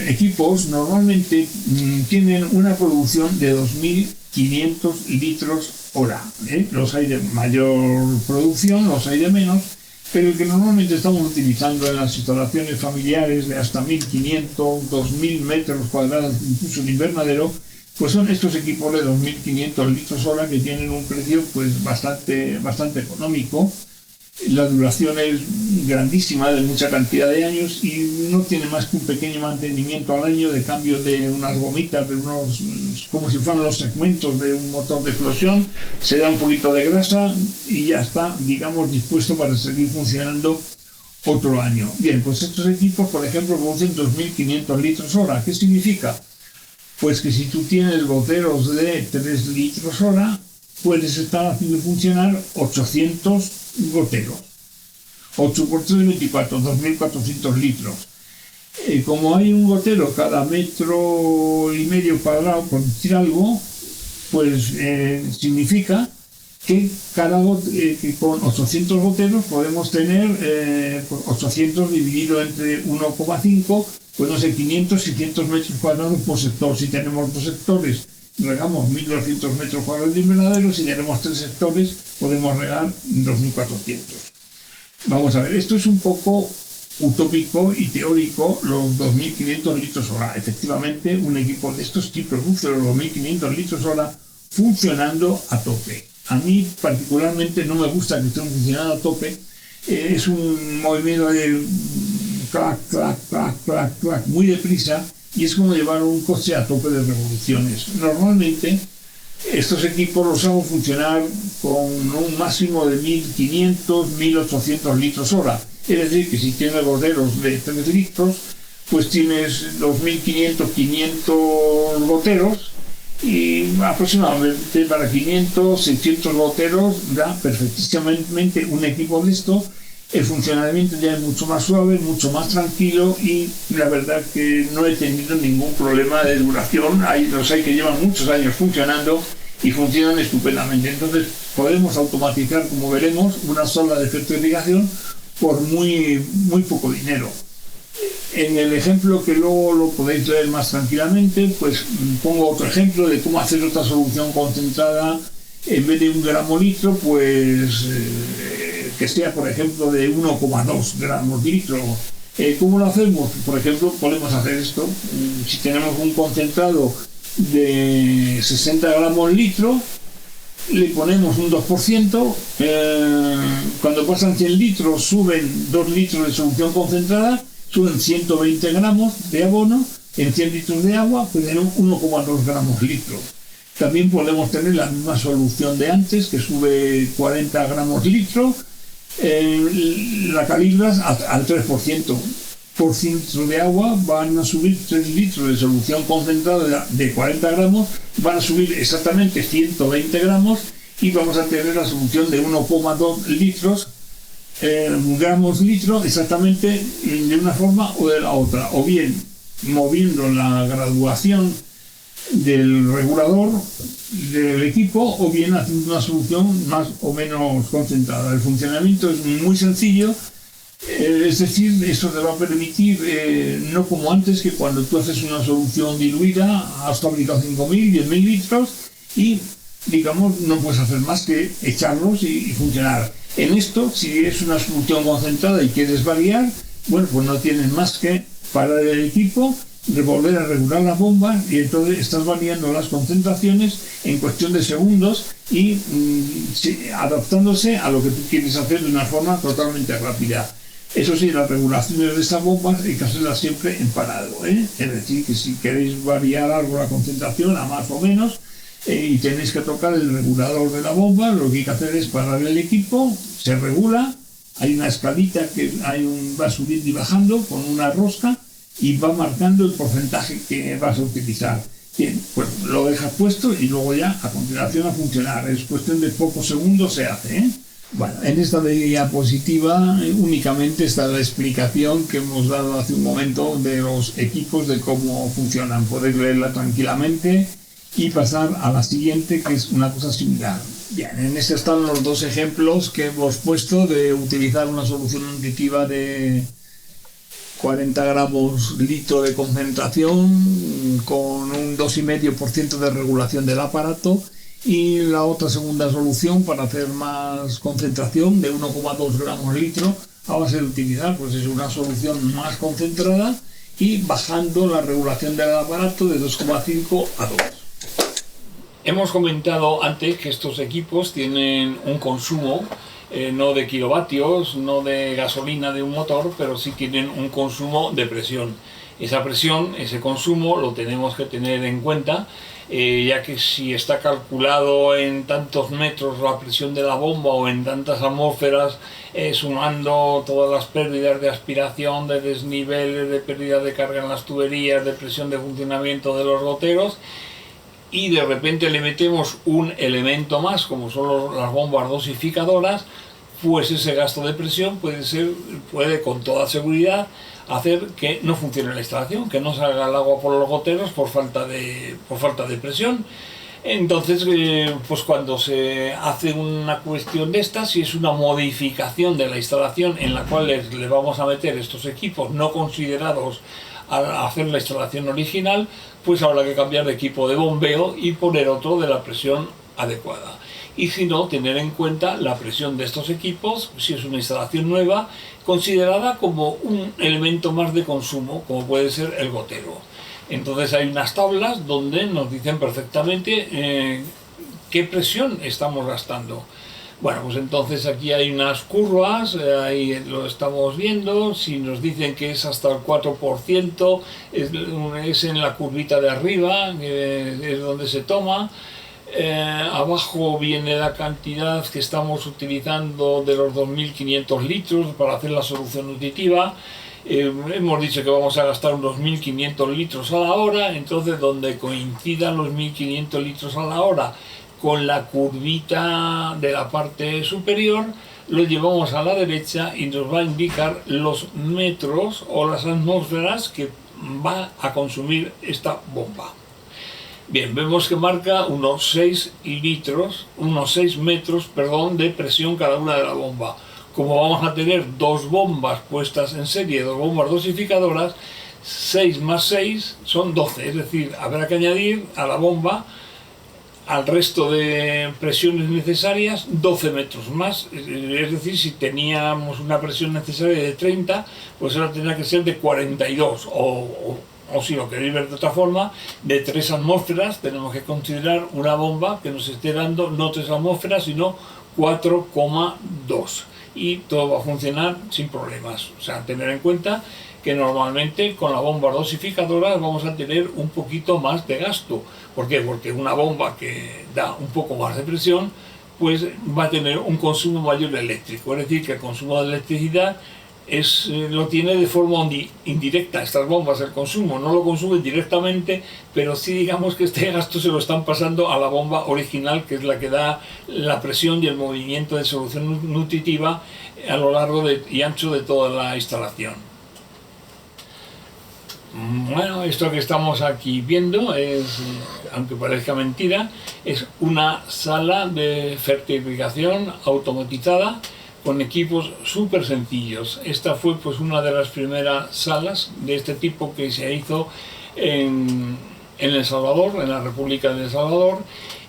equipos normalmente tienen una producción de 2.500 litros hora. Los hay de mayor producción, los hay de menos, pero el que normalmente estamos utilizando en las instalaciones familiares de hasta 1.500, 2.000 metros cuadrados, incluso en invernadero, pues son estos equipos de 2.500 litros hora, que tienen un precio pues bastante económico. La duración es grandísima, de mucha cantidad de años, y no tiene más que un pequeño mantenimiento al año de cambio de unas gomitas, de unos, como si fueran los segmentos de un motor de explosión. Se da un poquito de grasa y ya está, digamos, dispuesto para seguir funcionando otro año. Bien, pues estos equipos, por ejemplo, producen 2.500 litros hora. ¿Qué significa? Pues que si tú tienes goteros de 3 litros hora, puedes estar haciendo funcionar 800 goteros. 8 por 3, 24, 2.400 litros. Como hay un gotero cada 1,5 metros cuadrado, por decir algo, pues significa que que con 800 goteros podemos tener 800 dividido entre 1,5, pues no sé, 500, 600 metros cuadrados por sector. Si tenemos 2 sectores, regamos 1.200 metros cuadrados de invernadero. Si tenemos 3 sectores, podemos regar 2.400. Vamos a ver, esto es un poco utópico y teórico, los 2.500 litros hora. Efectivamente, un equipo de estos sí produce los 2.500 litros hora funcionando a tope. A mí particularmente no me gusta que estén funcionando a tope. Es un movimiento de clac, clac, clac, clac, clac, muy deprisa, y es como llevar un coche a tope de revoluciones. Normalmente estos equipos los hago funcionar con un máximo de 1.500, 1.800 litros hora. Es decir, que si tienes goteros de 3 litros, pues tienes 2.500, 500 goteros, y aproximadamente para 500, 600 goteros da perfectísimamente un equipo de esto. El funcionamiento ya es mucho más suave, mucho más tranquilo, y la verdad que no he tenido ningún problema de duración. Los hay que llevan muchos años funcionando y funcionan estupendamente. Entonces podemos automatizar, como veremos, una sala de fertilización por muy poco dinero. En el ejemplo, que luego lo podéis leer más tranquilamente, pues pongo otro ejemplo de cómo hacer otra solución concentrada. En vez de 1 gramo litro, pues que sea, por ejemplo, de 1,2 gramos litro. ¿Cómo lo hacemos? Por ejemplo, podemos hacer esto. Si tenemos un concentrado de 60 gramos litro, le ponemos un 2%. Cuando pasan 100 litros, suben 2 litros de solución concentrada, suben 120 gramos de abono. En 100 litros de agua, pues tenemos 1,2 gramos litro. También podemos tener la misma solución de antes, que sube 40 gramos litro. La calibras al 3%. Por 100 litros de agua van a subir 3 litros de solución concentrada de 40 gramos, van a subir exactamente 120 gramos, y vamos a tener la solución de 1,2 litros, gramos litro, exactamente de una forma o de la otra, o bien moviendo la graduación del regulador del equipo, o bien haciendo una solución más o menos concentrada. El funcionamiento es muy sencillo, es decir, eso te va a permitir, no como antes, que cuando tú haces una solución diluida has fabricado 5.000, 10.000 litros y, digamos, no puedes hacer más que echarlos y funcionar. En esto, si es una solución concentrada y quieres variar, bueno, pues no tienes más que parar el equipo, volver a regular las bombas, y entonces estás variando las concentraciones en cuestión de segundos y adaptándose a lo que tú quieres hacer de una forma totalmente rápida. Eso sí, las regulaciones de estas bombas hay que hacerlas siempre en parado, ¿eh? Es decir, que si queréis variar algo la concentración a más o menos, y tenéis que tocar el regulador de la bomba, lo que hay que hacer es parar el equipo, se regula, hay una escalita que va subiendo y bajando con una rosca, y va marcando el porcentaje que vas a utilizar. Bien, pues lo dejas puesto y luego ya a continuación a funcionar. Es cuestión de pocos segundos se hace, ¿eh? Bueno, en esta diapositiva únicamente está la explicación que hemos dado hace un momento de los equipos, de cómo funcionan. Podéis leerla tranquilamente y pasar a la siguiente, que es una cosa similar. Bien, en este están los dos ejemplos que hemos puesto de utilizar una solución nutritiva de 40 gramos litro de concentración con un 2,5% de regulación del aparato, y la otra segunda solución para hacer más concentración de 1,2 gramos litro a base de utilizar, pues es una solución más concentrada y bajando la regulación del aparato de 2,5 a 2. Hemos comentado antes que estos equipos tienen un consumo no de kilovatios, no de gasolina de un motor, pero sí tienen un consumo de presión. Esa presión, ese consumo, lo tenemos que tener en cuenta, ya que si está calculado en tantos metros la presión de la bomba o en tantas atmósferas, sumando todas las pérdidas de aspiración, de desniveles, de pérdida de carga en las tuberías, de presión de funcionamiento de los goteros, y de repente le metemos un elemento más, como son las bombas dosificadoras, pues ese gasto de presión puede con toda seguridad hacer que no funcione la instalación, que no salga el agua por los goteros por falta de presión. Entonces, pues cuando se hace una cuestión de esta, si es una modificación de la instalación en la cual le vamos a meter estos equipos no considerados al hacer la instalación original, pues habrá que cambiar de equipo de bombeo y poner otro de la presión adecuada. Y si no, tener en cuenta la presión de estos equipos, si es una instalación nueva, considerada como un elemento más de consumo, como puede ser el gotero. Entonces hay unas tablas donde nos dicen perfectamente qué presión estamos gastando. Bueno, pues entonces aquí hay unas curvas, ahí lo estamos viendo. Si nos dicen que es hasta el 4%, es en la curvita de arriba, es donde se toma. Abajo viene la cantidad que estamos utilizando de los 2.500 litros para hacer la solución nutritiva. Hemos dicho que vamos a gastar unos 1.500 litros a la hora, entonces donde coincidan los 1.500 litros a la hora con la curvita de la parte superior, lo llevamos a la derecha y nos va a indicar los metros o las atmósferas que va a consumir esta bomba. Bien, vemos que marca unos 6 metros de presión cada una de la bomba. Como vamos a tener dos bombas puestas en serie, dos bombas dosificadoras, 6 más 6 son 12, es decir, habrá que añadir a la bomba, al resto de presiones necesarias, 12 metros más. Es decir, si teníamos una presión necesaria de 30, pues ahora tendrá que ser de 42, o si lo queréis ver de otra forma, de 3 atmósferas. Tenemos que considerar una bomba que nos esté dando no 3 atmósferas, sino 4,2. Y todo va a funcionar sin problemas. O sea, tener en cuenta que normalmente con la bomba dosificadora vamos a tener un poquito más de gasto. ¿Por qué? Porque una bomba que da un poco más de presión, pues va a tener un consumo mayor eléctrico. Es decir, que el consumo de electricidad lo tiene de forma indirecta. Estas bombas, el consumo no lo consumen directamente, pero sí digamos que este gasto se lo están pasando a la bomba original, que es la que da la presión y el movimiento de solución nutritiva a lo largo y ancho de toda la instalación. Bueno, esto que estamos aquí viendo es, aunque parezca mentira, es una sala de certificación automatizada con equipos súper sencillos. Esta fue pues una de las primeras salas de este tipo que se hizo en El Salvador, en la República de El Salvador,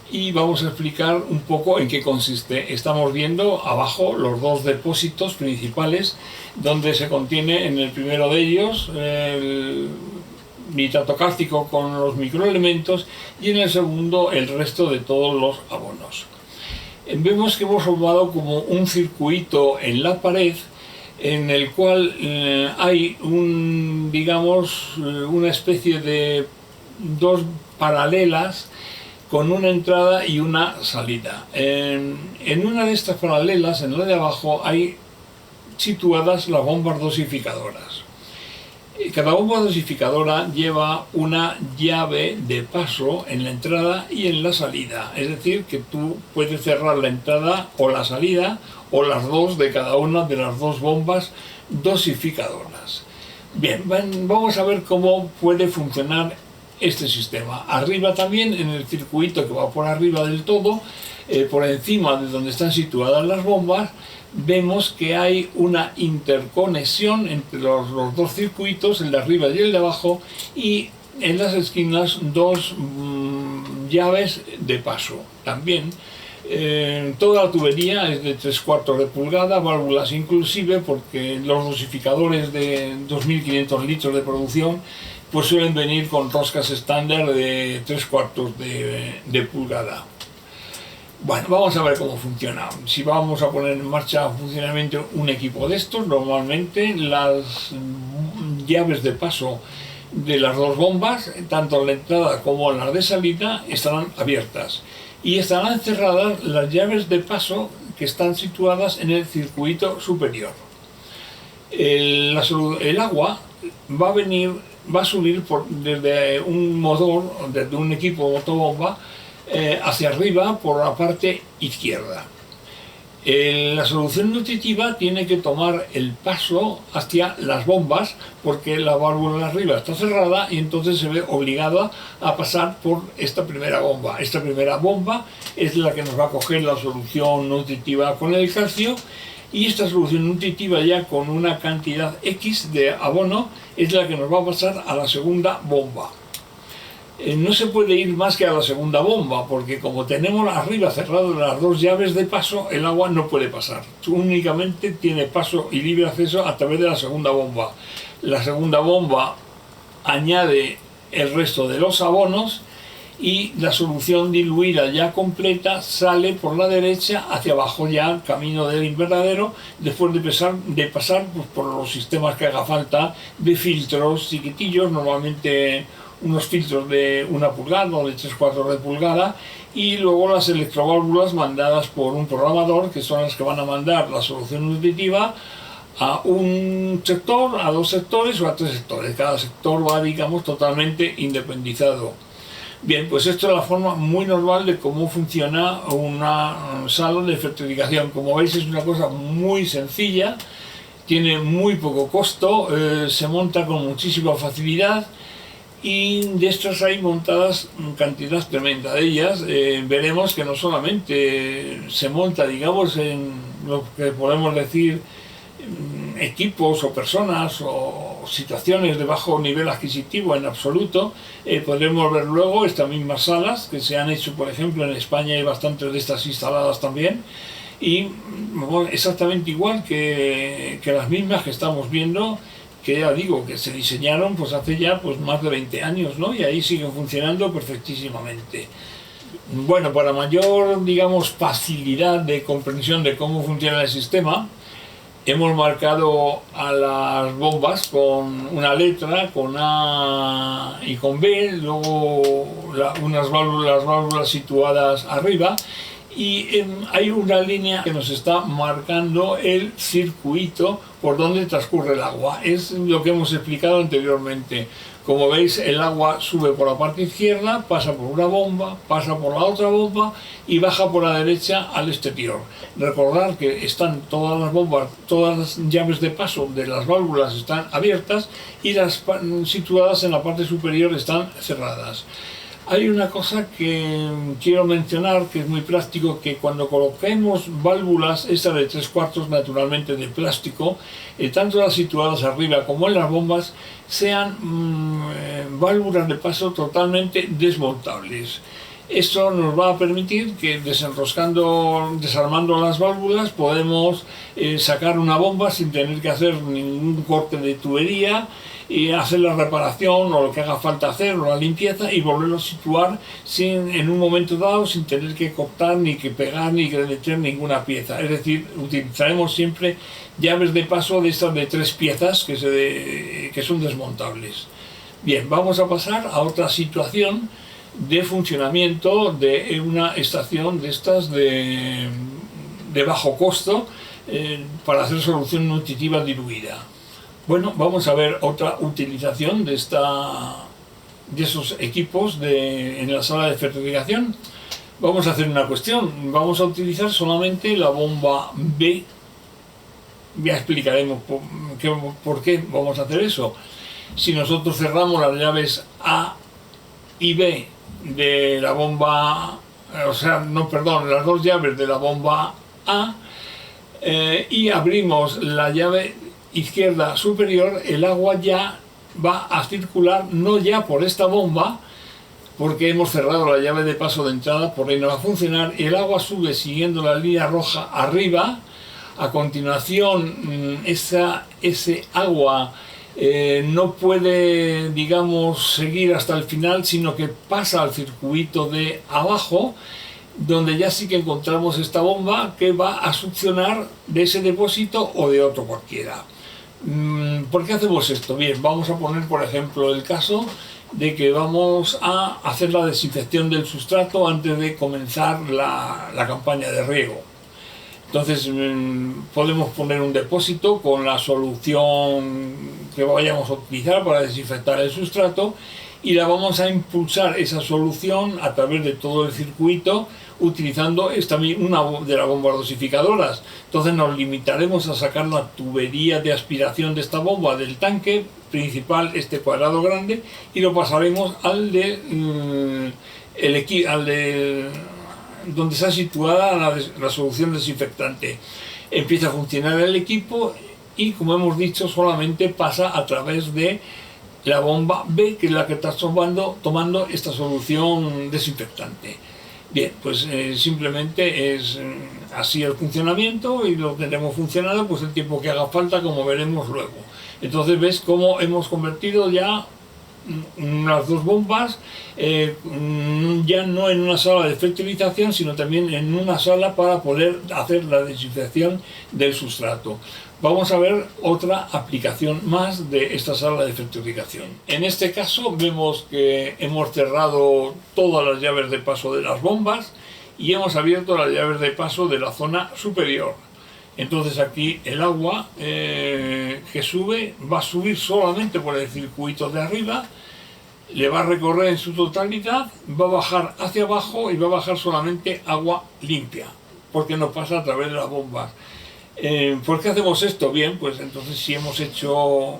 y vamos a explicar un poco en qué consiste. Estamos viendo abajo los dos depósitos principales donde se contiene en el primero de ellos el nitrato cálcico con los microelementos y en el segundo el resto de todos los abonos. Vemos que hemos formado como un circuito en la pared en el cual hay una especie de dos paralelas con una entrada y una salida. En una de estas paralelas, en la de abajo, hay situadas las bombas dosificadoras. Cada bomba dosificadora lleva una llave de paso en la entrada y en la salida. Es decir, que tú puedes cerrar la entrada o la salida o las dos de cada una de las dos bombas dosificadoras. Bien, vamos a ver cómo puede funcionar este sistema. Arriba también, en el circuito que va por arriba del todo, por encima de donde están situadas las bombas, vemos que hay una interconexión entre los dos circuitos, el de arriba y el de abajo, y en las esquinas dos llaves de paso. También toda la tubería es de 3/4 de pulgada, válvulas inclusive, porque los dosificadores de 2.500 litros de producción pues suelen venir con roscas estándar de 3/4 de pulgada. Bueno, vamos a ver cómo funciona. Si vamos a poner en marcha funcionalmente un equipo de estos, normalmente las llaves de paso de las dos bombas, tanto la entrada como las de salida, estarán abiertas y estarán cerradas las llaves de paso que están situadas en el circuito superior. El agua va a subir desde un motor, desde un equipo motobomba, hacia arriba por la parte izquierda. La solución nutritiva tiene que tomar el paso hacia las bombas porque la válvula de arriba está cerrada y entonces se ve obligada a pasar por esta primera bomba. Esta primera bomba es la que nos va a coger la solución nutritiva con el calcio, y esta solución nutritiva ya con una cantidad X de abono es la que nos va a pasar a la segunda bomba. No se puede ir más que a la segunda bomba, porque como tenemos arriba cerradas las dos llaves de paso, el agua no puede pasar. Únicamente tiene paso y libre acceso a través de la segunda bomba. La segunda bomba añade el resto de los abonos y la solución diluida ya completa sale por la derecha hacia abajo, ya camino del invernadero, después de pasar pues, por los sistemas que haga falta de filtros chiquitillos, normalmente unos filtros de 1 pulgada o de 3/4 de pulgada, y luego las electroválvulas mandadas por un programador, que son las que van a mandar la solución nutritiva a un sector, a 2 sectores o a 3 sectores. Cada sector va, digamos, totalmente independizado. Bien, pues esto es la forma muy normal de cómo funciona una sala de certificación. Como veis, es una cosa muy sencilla, tiene muy poco costo, se monta con muchísima facilidad. Y de estas hay montadas cantidad tremenda de ellas. Veremos que no solamente se monta, digamos, en lo que podemos decir equipos o personas o situaciones de bajo nivel adquisitivo en absoluto. Podremos ver luego estas mismas salas que se han hecho, por ejemplo, en España hay bastantes de estas instaladas también, y bueno, exactamente igual que las mismas que estamos viendo, que ya digo, que se diseñaron pues hace ya pues más de 20 años, ¿no? Y ahí siguen funcionando perfectísimamente. Bueno, para mayor, digamos, facilidad de comprensión de cómo funciona el sistema, hemos marcado a las bombas con una letra, con A y con B, luego las válvulas situadas arriba, y hay una línea que nos está marcando el circuito por donde transcurre el agua. Es lo que hemos explicado anteriormente. Como veis, el agua sube por la parte izquierda, pasa por una bomba, pasa por la otra bomba y baja por la derecha al exterior. Recordad que están todas las bombas, todas las llaves de paso de las válvulas están abiertas y las situadas en la parte superior están cerradas. Hay una cosa que quiero mencionar que es muy práctico, que cuando coloquemos válvulas, estas de 3/4 naturalmente de plástico, tanto las situadas arriba como en las bombas, sean válvulas de paso totalmente desmontables. Esto nos va a permitir que desarmando las válvulas podemos sacar una bomba sin tener que hacer ningún corte de tubería y hacer la reparación o lo que haga falta hacer o la limpieza y volverlo a situar en un momento dado sin tener que cortar ni que pegar ni que meter ninguna pieza. Es decir, utilizaremos siempre llaves de paso de estas de 3 piezas que son desmontables. Bien, vamos a pasar a otra situación de funcionamiento de una estación de estas de bajo costo para hacer solución nutritiva diluida. Bueno, vamos a ver otra utilización de esos equipos en la sala de fertilización. Vamos a hacer una cuestión. Vamos a utilizar solamente la bomba B. Ya explicaremos por qué vamos a hacer eso. Si nosotros cerramos las llaves A y B de la bomba, las dos llaves de la bomba A y abrimos la llave izquierda superior, el agua ya va a circular no ya por esta bomba, porque hemos cerrado la llave de paso de entrada, por ahí no va a funcionar, y el agua sube siguiendo la línea roja arriba. A continuación ese agua no puede, digamos, seguir hasta el final, sino que pasa al circuito de abajo, donde ya sí que encontramos esta bomba que va a succionar de ese depósito o de otro cualquiera. ¿Por qué hacemos esto? Bien, vamos a poner por ejemplo el caso de que vamos a hacer la desinfección del sustrato antes de comenzar la campaña de riego. Entonces podemos poner un depósito con la solución que vayamos a utilizar para desinfectar el sustrato y la vamos a impulsar esa solución a través de todo el circuito utilizando una de las bombas dosificadoras. Entonces nos limitaremos a sacar la tubería de aspiración de esta bomba del tanque principal, este cuadrado grande, y lo pasaremos al de donde está situada la solución desinfectante. Empieza a funcionar el equipo y, como hemos dicho, solamente pasa a través de la bomba B, que es la que está tomando esta solución desinfectante. Bien, pues simplemente es así el funcionamiento y lo tendremos funcionado pues el tiempo que haga falta, como veremos luego. Entonces ves cómo hemos convertido ya unas dos bombas ya no en una sala de fertilización, sino también en una sala para poder hacer la desinfección del sustrato. Vamos a ver otra aplicación más de esta sala de fertilización. En este caso vemos que hemos cerrado todas las llaves de paso de las bombas y hemos abierto las llaves de paso de la zona superior. Entonces aquí el agua que sube va a subir solamente por el circuito de arriba, le va a recorrer en su totalidad, va a bajar hacia abajo y va a bajar solamente agua limpia, porque no pasa a través de las bombas. ¿Por qué hacemos esto? Bien, pues entonces si hemos hecho,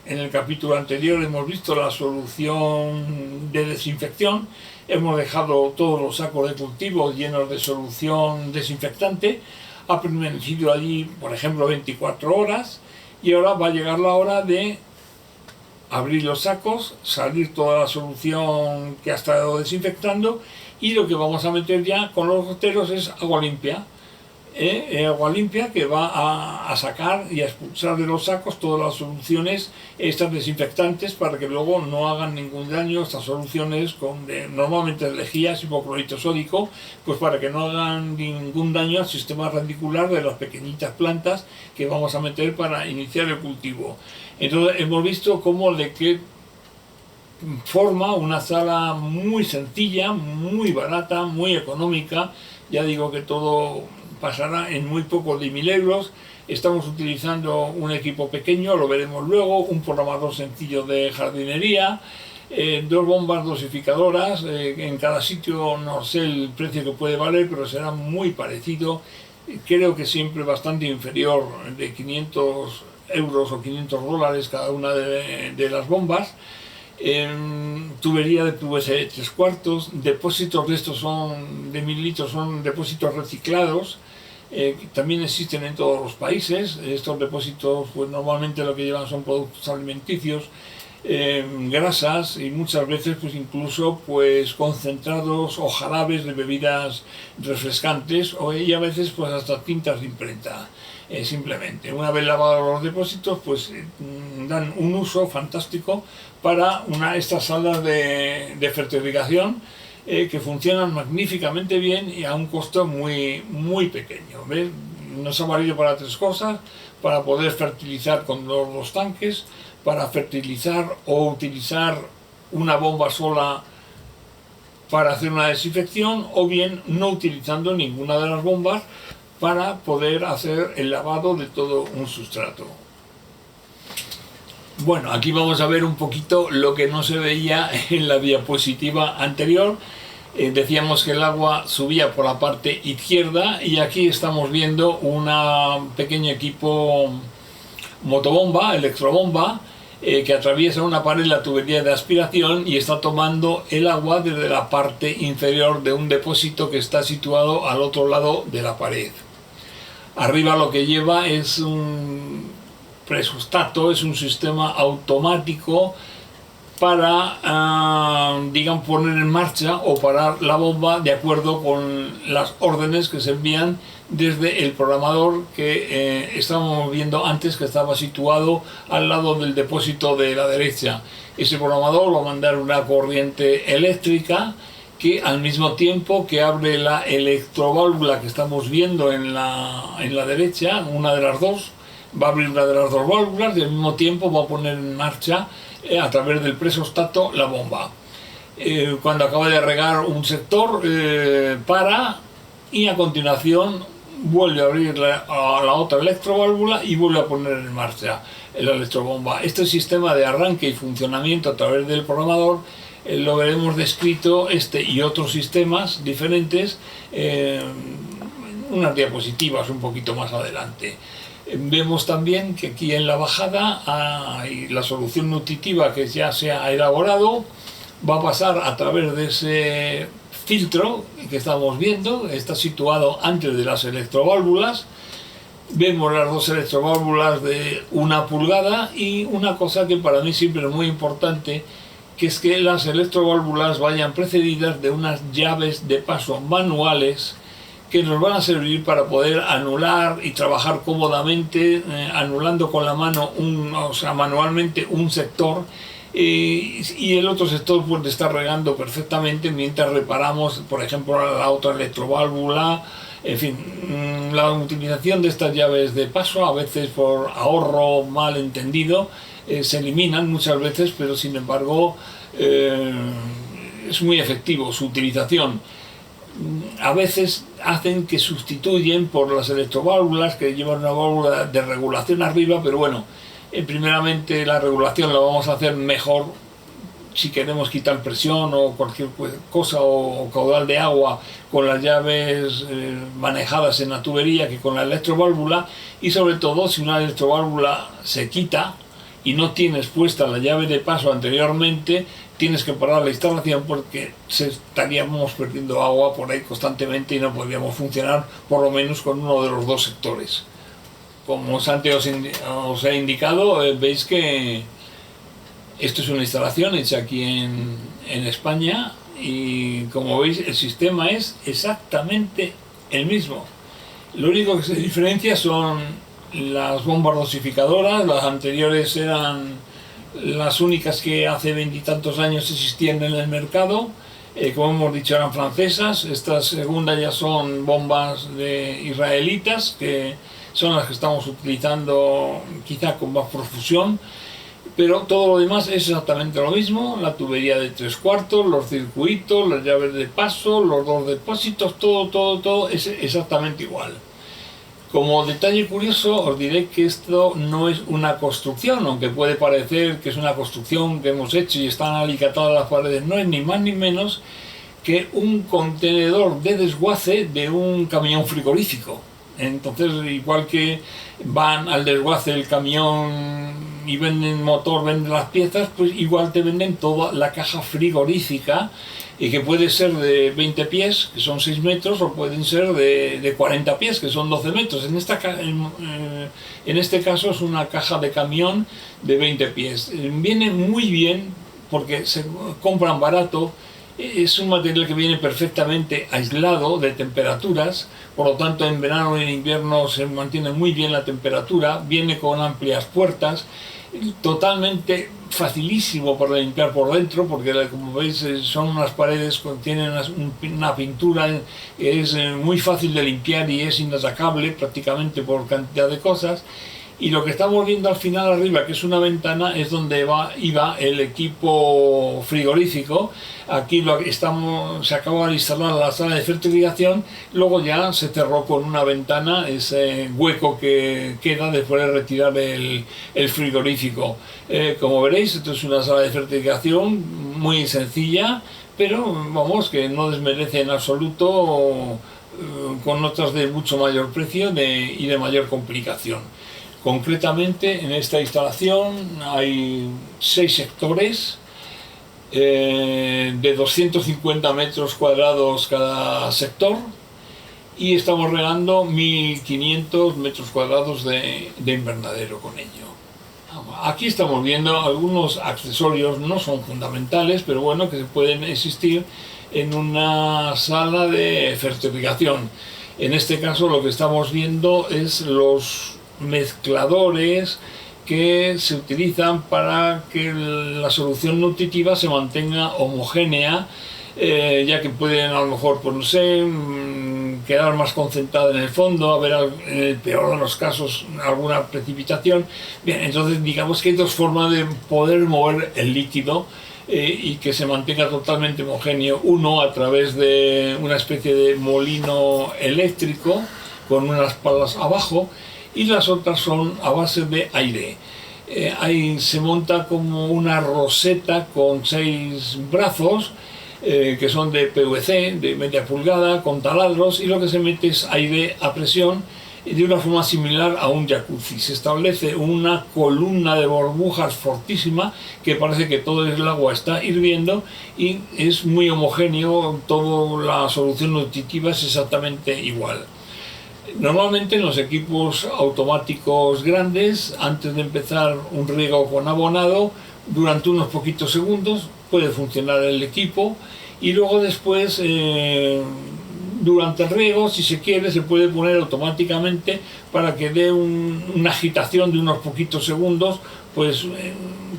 en el capítulo anterior hemos visto la solución de desinfección, hemos dejado todos los sacos de cultivo llenos de solución desinfectante, ha permanecido allí, por ejemplo, 24 horas, y ahora va a llegar la hora de abrir los sacos, salir toda la solución que ha estado desinfectando, y lo que vamos a meter ya con los goteros es agua limpia. Agua limpia que va a sacar y a expulsar de los sacos todas las soluciones estas desinfectantes para que luego no hagan ningún daño. Estas soluciones normalmente lejías, hipoclorito sódico, pues para que no hagan ningún daño al sistema radicular de las pequeñitas plantas que vamos a meter para iniciar el cultivo. Entonces hemos visto cómo de qué forma una sala muy sencilla, muy barata, muy económica, Ya digo que todo pasará en muy pocos de 1000 euros. Estamos utilizando un equipo pequeño, lo veremos luego, un programador sencillo de jardinería, 2 bombas dosificadoras, en cada sitio no sé el precio que puede valer, pero será muy parecido, creo que siempre bastante inferior, de 500 euros o 500 dólares cada una de las bombas. Tubería de PVC de 3/4, depósitos de estos son de 1000 litros, son depósitos reciclados, que también existen en todos los países. Estos depósitos pues normalmente lo que llevan son productos alimenticios, grasas y muchas veces pues incluso pues concentrados o jarabes de bebidas refrescantes, y a veces pues hasta tintas de imprenta. Simplemente una vez lavados los depósitos pues dan un uso fantástico para estas salas de fertilización, que funcionan magníficamente bien y a un costo muy pequeño. ¿Ves? Nos ha valido para 3 cosas: para poder fertilizar con los tanques, para fertilizar o utilizar una bomba sola para hacer una desinfección, o bien no utilizando ninguna de las bombas para poder hacer el lavado de todo un sustrato. Bueno, aquí vamos a ver un poquito lo que no se veía en la diapositiva anterior. Decíamos que el agua subía por la parte izquierda y aquí estamos viendo un pequeño equipo motobomba, electrobomba, que atraviesa una pared, la tubería de aspiración, y está tomando el agua desde la parte inferior de un depósito que está situado al otro lado de la pared. Arriba lo que lleva es un presostato, es un sistema automático para, digamos, poner en marcha o parar la bomba de acuerdo con las órdenes que se envían desde el programador que estábamos viendo antes, que estaba situado al lado del depósito de la derecha. Ese programador va a mandar una corriente eléctrica que, al mismo tiempo que abre la electroválvula que estamos viendo en la derecha, una de las dos, va a abrir una de las 2 válvulas y al mismo tiempo va a poner en marcha a través del presostato la bomba. Cuando acaba de regar un sector, para, y a continuación vuelve a abrir a la otra electroválvula y vuelve a poner en marcha la electrobomba. Este sistema de arranque y funcionamiento a través del programador lo veremos descrito, y otros sistemas diferentes, unas diapositivas un poquito más adelante. Vemos también que aquí en la bajada hay la solución nutritiva que ya se ha elaborado, va a pasar a través de ese filtro que estamos viendo, está situado antes de las electroválvulas. Vemos las 2 electroválvulas de 1 pulgada y una cosa que para mí siempre es muy importante, que es que las electroválvulas vayan precedidas de unas llaves de paso manuales que nos van a servir para poder anular y trabajar cómodamente, anulando con la mano, manualmente un sector, y el otro sector puede estar regando perfectamente mientras reparamos, por ejemplo, la otra electroválvula. En fin, la utilización de estas llaves de paso, a veces por ahorro mal entendido, se eliminan muchas veces, pero sin embargo es muy efectivo su utilización. A veces hacen que sustituyen por las electroválvulas, que llevan una válvula de regulación arriba, pero bueno, primeramente la regulación la vamos a hacer mejor si queremos quitar presión o cualquier cosa, o caudal de agua, con las llaves manejadas en la tubería, que con la electroválvula. Y sobre todo, si una electroválvula se quita y no tienes puesta la llave de paso anteriormente, tienes que parar la instalación, porque estaríamos perdiendo agua por ahí constantemente y no podríamos funcionar por lo menos con uno de los 2 sectores. Como antes os he indicado, veis que esto es una instalación hecha aquí en España, y como veis el sistema es exactamente el mismo. Lo único que se diferencia son las bombas dosificadoras. Las anteriores eran las únicas que hace 20 y tantos años existían en el mercado, como hemos dicho eran francesas. Estas segundas ya son bombas israelitas, que son las que estamos utilizando quizá con más profusión. pero todo lo demás es exactamente lo mismo, la tubería de 3/4, los circuitos, las llaves de paso, los dos depósitos, todo es exactamente igual. Como detalle curioso os diré que esto no es una construcción, aunque puede parecer que es una construcción que hemos hecho y están alicatadas las paredes, no es ni más ni menos que un contenedor de desguace de un camión frigorífico. Entonces, igual que van al desguace el camión y venden motor, venden las piezas, pues igual te venden toda la caja frigorífica, y que puede ser de 20 pies, que son 6 metros, o pueden ser de 40 pies, que son 12 metros. En este caso es una caja de camión de 20 pies. Viene muy bien porque se compran barato. Es un material que viene perfectamente aislado de temperaturas, por lo tanto en verano y en invierno se mantiene muy bien la temperatura, viene con amplias puertas, totalmente facilísimo para limpiar por dentro, porque como veis son unas paredes que tienen una pintura que es muy fácil de limpiar y es inatacable prácticamente por cantidad de cosas. Y lo que estamos viendo al final arriba, que es una ventana, es donde iba el equipo frigorífico. Aquí se acaba de instalar la sala de fertilización, luego ya se cerró con una ventana ese hueco que queda después de retirar el frigorífico. Como veréis, esto es una sala de fertilización muy sencilla, pero vamos, que no desmerece en absoluto con otras de mucho mayor precio y de mayor complicación. Concretamente, en esta instalación hay 6 sectores de 250 metros cuadrados cada sector, y estamos regando 1500 metros cuadrados de invernadero con ello. Aquí estamos viendo algunos accesorios, no son fundamentales, pero bueno, que pueden existir en una sala de fertilización. En este caso lo que estamos viendo es los mezcladores que se utilizan para que la solución nutritiva se mantenga homogénea, ya que pueden a lo mejor, pues no sé, quedar más concentrada en el fondo, haber en el peor de los casos alguna precipitación. Bien, entonces digamos que hay dos formas de poder mover el líquido y que se mantenga totalmente homogéneo. Uno a través de una especie de molino eléctrico con unas palas abajo, y las otras son a base de aire. Ahí se monta como una roseta con 6 brazos que son de PVC de media pulgada con taladros, y lo que se mete es aire a presión de una forma similar a un jacuzzi. Se establece una columna de burbujas fortísima que parece que todo el agua está hirviendo y es muy homogéneo, toda la solución nutritiva es exactamente igual. Normalmente en los equipos automáticos grandes, antes de empezar un riego con abonado, durante unos poquitos segundos puede funcionar el equipo, y luego después durante el riego, si se quiere, se puede poner automáticamente para que dé una agitación de unos poquitos segundos, pues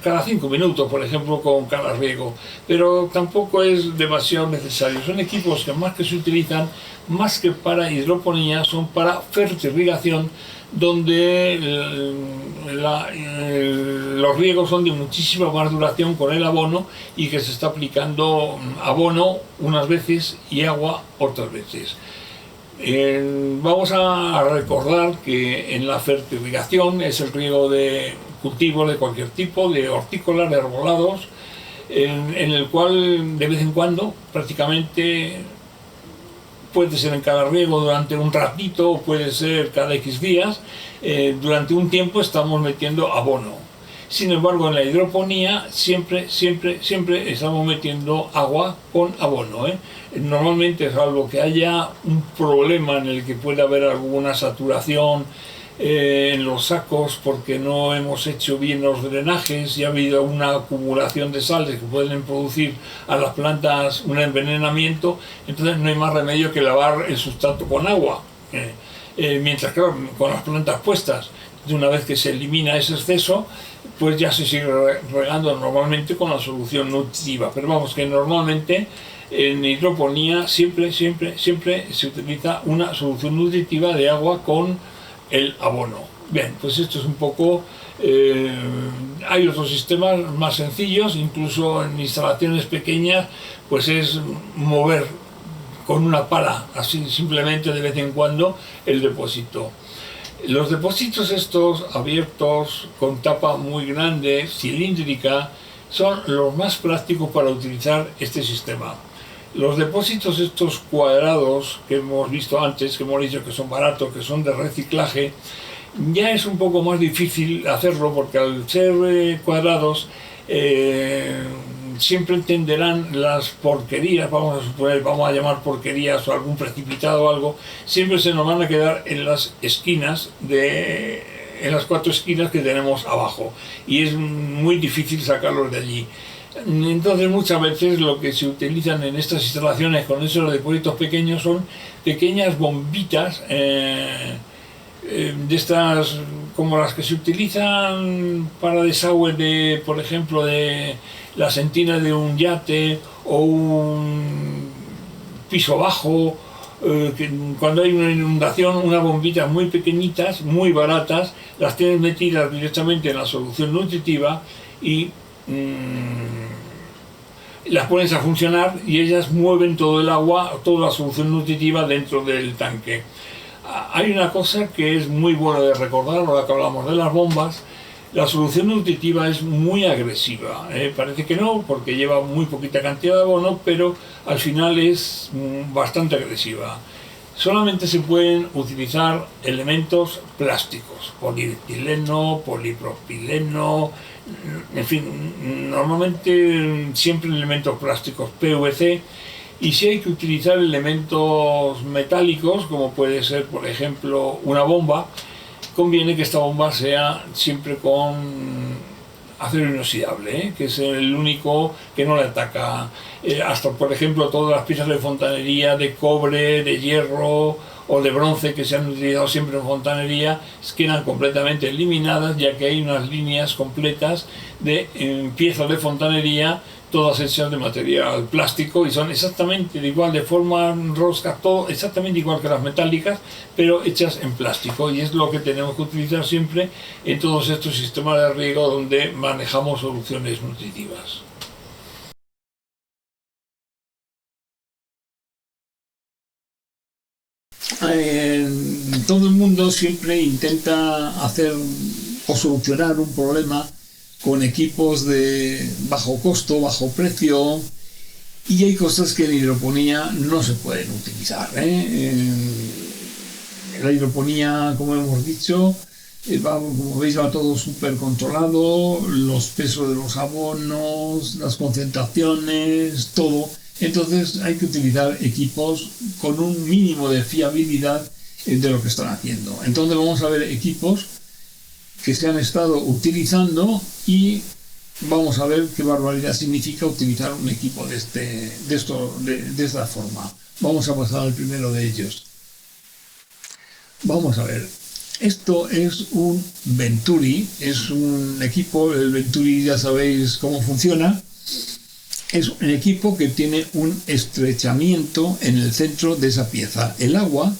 cada 5 minutos, por ejemplo, con cada riego. Pero tampoco es demasiado necesario. Son equipos que más que se utilizan, más que para hidroponía, son para fertirrigación, donde los riegos son de muchísima más duración con el abono, y que se está aplicando abono unas veces y agua otras veces. Vamos a recordar que en la fertirrigación es el riego de cultivos de cualquier tipo, de hortícolas, de arbolados, en el cual de vez en cuando, prácticamente puede ser en cada riego durante un ratito, o puede ser cada X días, durante un tiempo estamos metiendo abono. Sin embargo, en la hidroponía siempre estamos metiendo agua con abono. Normalmente, salvo que haya un problema en el que pueda haber alguna saturación en los sacos porque no hemos hecho bien los drenajes y ha habido una acumulación de sales que pueden producir a las plantas un envenenamiento, entonces no hay más remedio que lavar el sustrato con agua, mientras, claro, con las plantas puestas, una vez que se elimina ese exceso, pues ya se sigue regando normalmente con la solución nutritiva. Pero vamos, que normalmente en hidroponía siempre se utiliza una solución nutritiva de agua con el abono. Bien, pues esto es un poco... hay otros sistemas más sencillos, incluso en instalaciones pequeñas, pues es mover con una pala, así simplemente de vez en cuando, el depósito. Los depósitos estos abiertos, con tapa muy grande, cilíndrica, son los más prácticos para utilizar este sistema. Los depósitos estos cuadrados que hemos visto antes, que hemos dicho que son baratos, que son de reciclaje, ya es un poco más difícil hacerlo porque al ser cuadrados siempre tenderán las porquerías, vamos a suponer, vamos a llamar porquerías o algún precipitado o algo, siempre se nos van a quedar en las esquinas en las 4 esquinas que tenemos abajo y es muy difícil sacarlos de allí. Entonces muchas veces lo que se utilizan en estas instalaciones con esos depósitos pequeños son pequeñas bombitas de estas como las que se utilizan para desagüe de, por ejemplo, de la sentina de un yate o un piso bajo, que cuando hay una inundación, unas bombitas muy pequeñitas, muy baratas, las tienes metidas directamente en la solución nutritiva y las pones a funcionar y ellas mueven todo el agua, toda la solución nutritiva dentro del tanque. Hay una cosa que es muy bueno de recordar, ahora que hablamos de las bombas, la solución nutritiva es muy agresiva. Parece que no, porque lleva muy poquita cantidad de abono, pero al final es bastante agresiva. Solamente se pueden utilizar elementos plásticos, polietileno, polipropileno, en fin, normalmente siempre elementos plásticos PVC. Y si hay que utilizar elementos metálicos, como puede ser, por ejemplo, una bomba, conviene que esta bomba sea siempre con acero inoxidable, que es el único que no le ataca. Hasta, por ejemplo, todas las piezas de fontanería de cobre, de hierro o de bronce que se han utilizado siempre en fontanería quedan completamente eliminadas, ya que hay unas líneas completas de piezas de fontanería todas hechas de material plástico y son exactamente de igual, de forma rosca, todo exactamente igual que las metálicas, pero hechas en plástico, y es lo que tenemos que utilizar siempre en todos estos sistemas de riego donde manejamos soluciones nutritivas. Todo el mundo siempre intenta hacer o solucionar un problema con equipos de bajo costo, bajo precio, y hay cosas que en hidroponía no se pueden utilizar. La hidroponía, como hemos dicho, como veis va todo súper controlado, los pesos de los abonos, las concentraciones, todo. Entonces hay que utilizar equipos con un mínimo de fiabilidad de lo que están haciendo. Entonces vamos a ver equipos que se han estado utilizando y vamos a ver qué barbaridad significa utilizar un equipo de esta forma. Vamos a pasar al primero de ellos. Vamos a ver. Esto es un Venturi, es un equipo, el Venturi ya sabéis cómo funciona. Es un equipo que tiene un estrechamiento en el centro de esa pieza. El agua,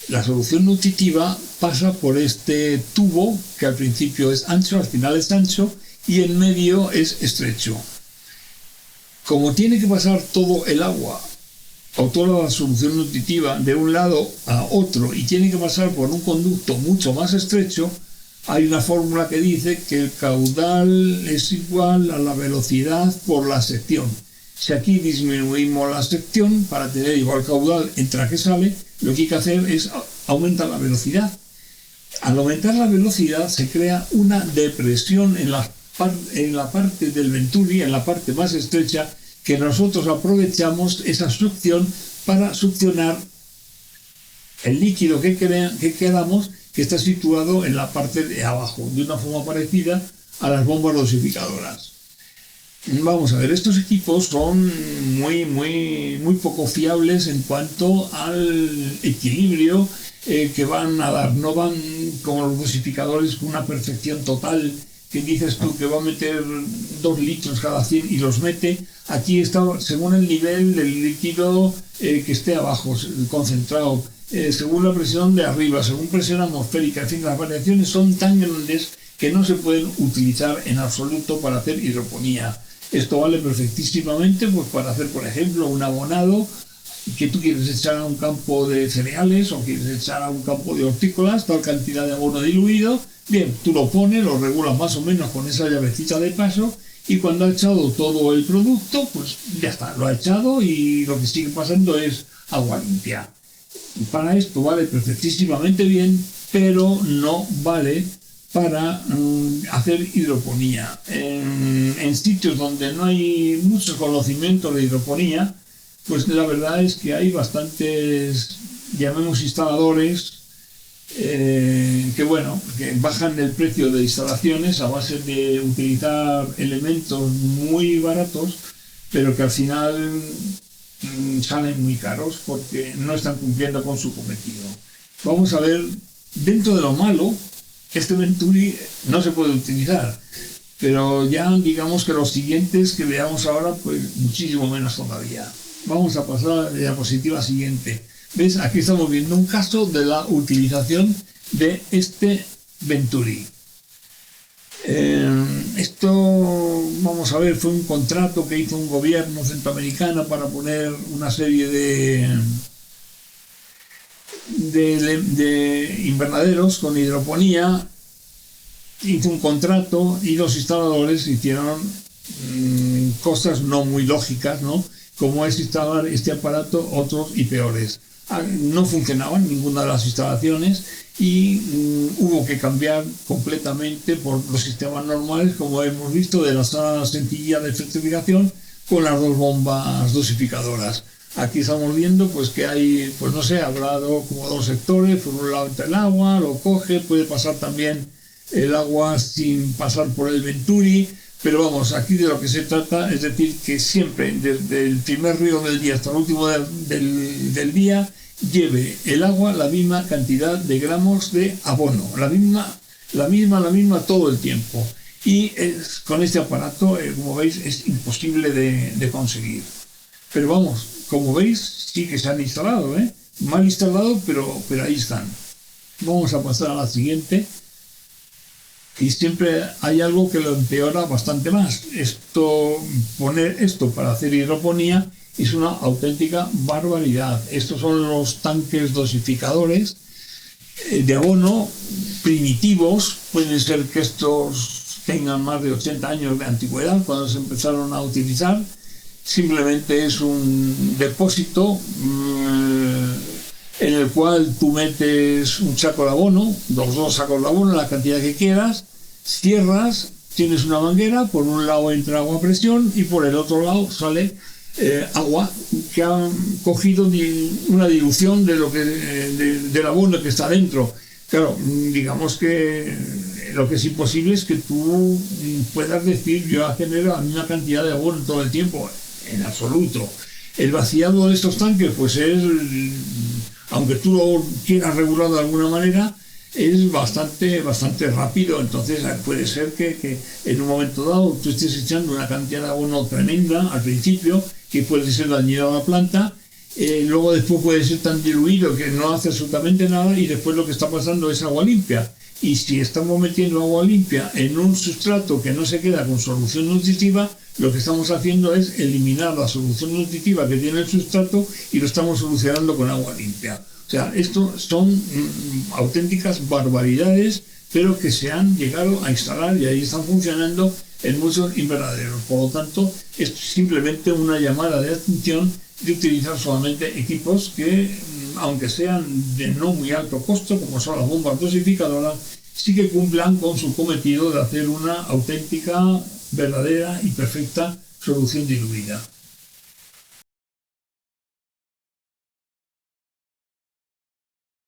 la solución nutritiva, pasa por este tubo que al principio es ancho, al final es ancho y en medio es estrecho. Como tiene que pasar todo el agua o toda la solución nutritiva de un lado a otro y tiene que pasar por un conducto mucho más estrecho, hay una fórmula que dice que el caudal es igual a la velocidad por la sección. Si aquí disminuimos la sección para tener igual caudal entra que sale, lo que hay que hacer es aumentar la velocidad. Al aumentar la velocidad se crea una depresión en la parte del Venturi, en la parte más estrecha, que nosotros aprovechamos esa succión para succionar el líquido que queramos, que está situado en la parte de abajo, de una forma parecida a las bombas dosificadoras. Vamos a ver, estos equipos son muy poco fiables en cuanto al equilibrio que van a dar. No van como los dosificadores con una perfección total, que dices tú que va a meter 2 litros cada 100 y los mete. Aquí está según el nivel del líquido que esté abajo, concentrado. según la presión de arriba, según presión atmosférica. En fin, las variaciones son tan grandes que no se pueden utilizar en absoluto para hacer hidroponía. Esto vale perfectísimamente pues, para hacer, por ejemplo, un abonado que tú quieres echar a un campo de cereales o quieres echar a un campo de hortícolas, tal cantidad de abono diluido. Bien, tú lo pones, lo regulas más o menos con esa llavecita de paso, y cuando ha echado todo el producto, pues ya está, lo ha echado y lo que sigue pasando es agua limpia. Para esto vale perfectísimamente bien, pero no vale para hacer hidroponía. En sitios donde no hay mucho conocimiento de hidroponía, pues la verdad es que hay bastantes, llamemos instaladores, que bajan el precio de instalaciones a base de utilizar elementos muy baratos, pero que al final salen muy caros porque no están cumpliendo con su cometido. Vamos a ver, dentro de lo malo, este Venturi no se puede utilizar, pero ya digamos que los siguientes que veamos ahora, pues muchísimo menos todavía. Vamos a pasar a la diapositiva siguiente. ¿Ves? Aquí estamos viendo un caso de la utilización de este Venturi. Esto, vamos a ver, fue un contrato que hizo un gobierno centroamericano para poner una serie de invernaderos con hidroponía. Hizo un contrato y los instaladores hicieron cosas no muy lógicas, ¿no? Como es instalar este aparato, otros y peores. No funcionaban ninguna de las instalaciones y hubo que cambiar completamente por los sistemas normales, como hemos visto, de la sala sencilla de fertilización con las dos bombas dosificadoras. Aquí estamos viendo pues que hay, pues no sé, habrá como dos sectores. Por un lado entra el agua, lo coge, puede pasar también el agua sin pasar por el Venturi. Pero vamos, aquí de lo que se trata es decir que siempre, desde el primer río del día hasta el último del día, lleve el agua la misma cantidad de gramos de abono, la misma todo el tiempo. Y con este aparato, como veis, es imposible de conseguir. Pero vamos, como veis, sí que se han instalado, mal instalado, pero ahí están. Vamos a pasar a la siguiente. Y siempre hay algo que lo empeora bastante más. Poner esto para hacer hidroponía es una auténtica barbaridad. Estos son los tanques dosificadores de abono primitivos. Pueden ser que estos tengan más de 80 años de antigüedad cuando se empezaron a utilizar. Simplemente es un depósito en el cual tú metes un saco de abono, los dos sacos de abono, la cantidad que quieras, cierras, tienes una manguera, por un lado entra agua a presión y por el otro lado sale agua que ha cogido una dilución del abono que está dentro. Claro, digamos que lo que es imposible es que tú puedas decir yo genero la misma cantidad de abono todo el tiempo, en absoluto. El vaciado de estos tanques pues es, aunque tú lo quieras regular de alguna manera, es bastante rápido. Entonces puede ser que en un momento dado tú estés echando una cantidad de abono tremenda al principio, que puede ser dañino a la planta, luego después puede ser tan diluido que no hace absolutamente nada y después lo que está pasando es agua limpia. Y si estamos metiendo agua limpia en un sustrato que no se queda con solución nutritiva, lo que estamos haciendo es eliminar la solución nutritiva que tiene el sustrato y lo estamos solucionando con agua limpia. O sea, esto son auténticas barbaridades, pero que se han llegado a instalar y ahí están funcionando en muchos invernaderos. Por lo tanto, es simplemente una llamada de atención de utilizar solamente equipos que, aunque sean de no muy alto costo, como son las bombas dosificadoras, sí que cumplan con su cometido de hacer una auténtica, verdadera y perfecta solución diluida.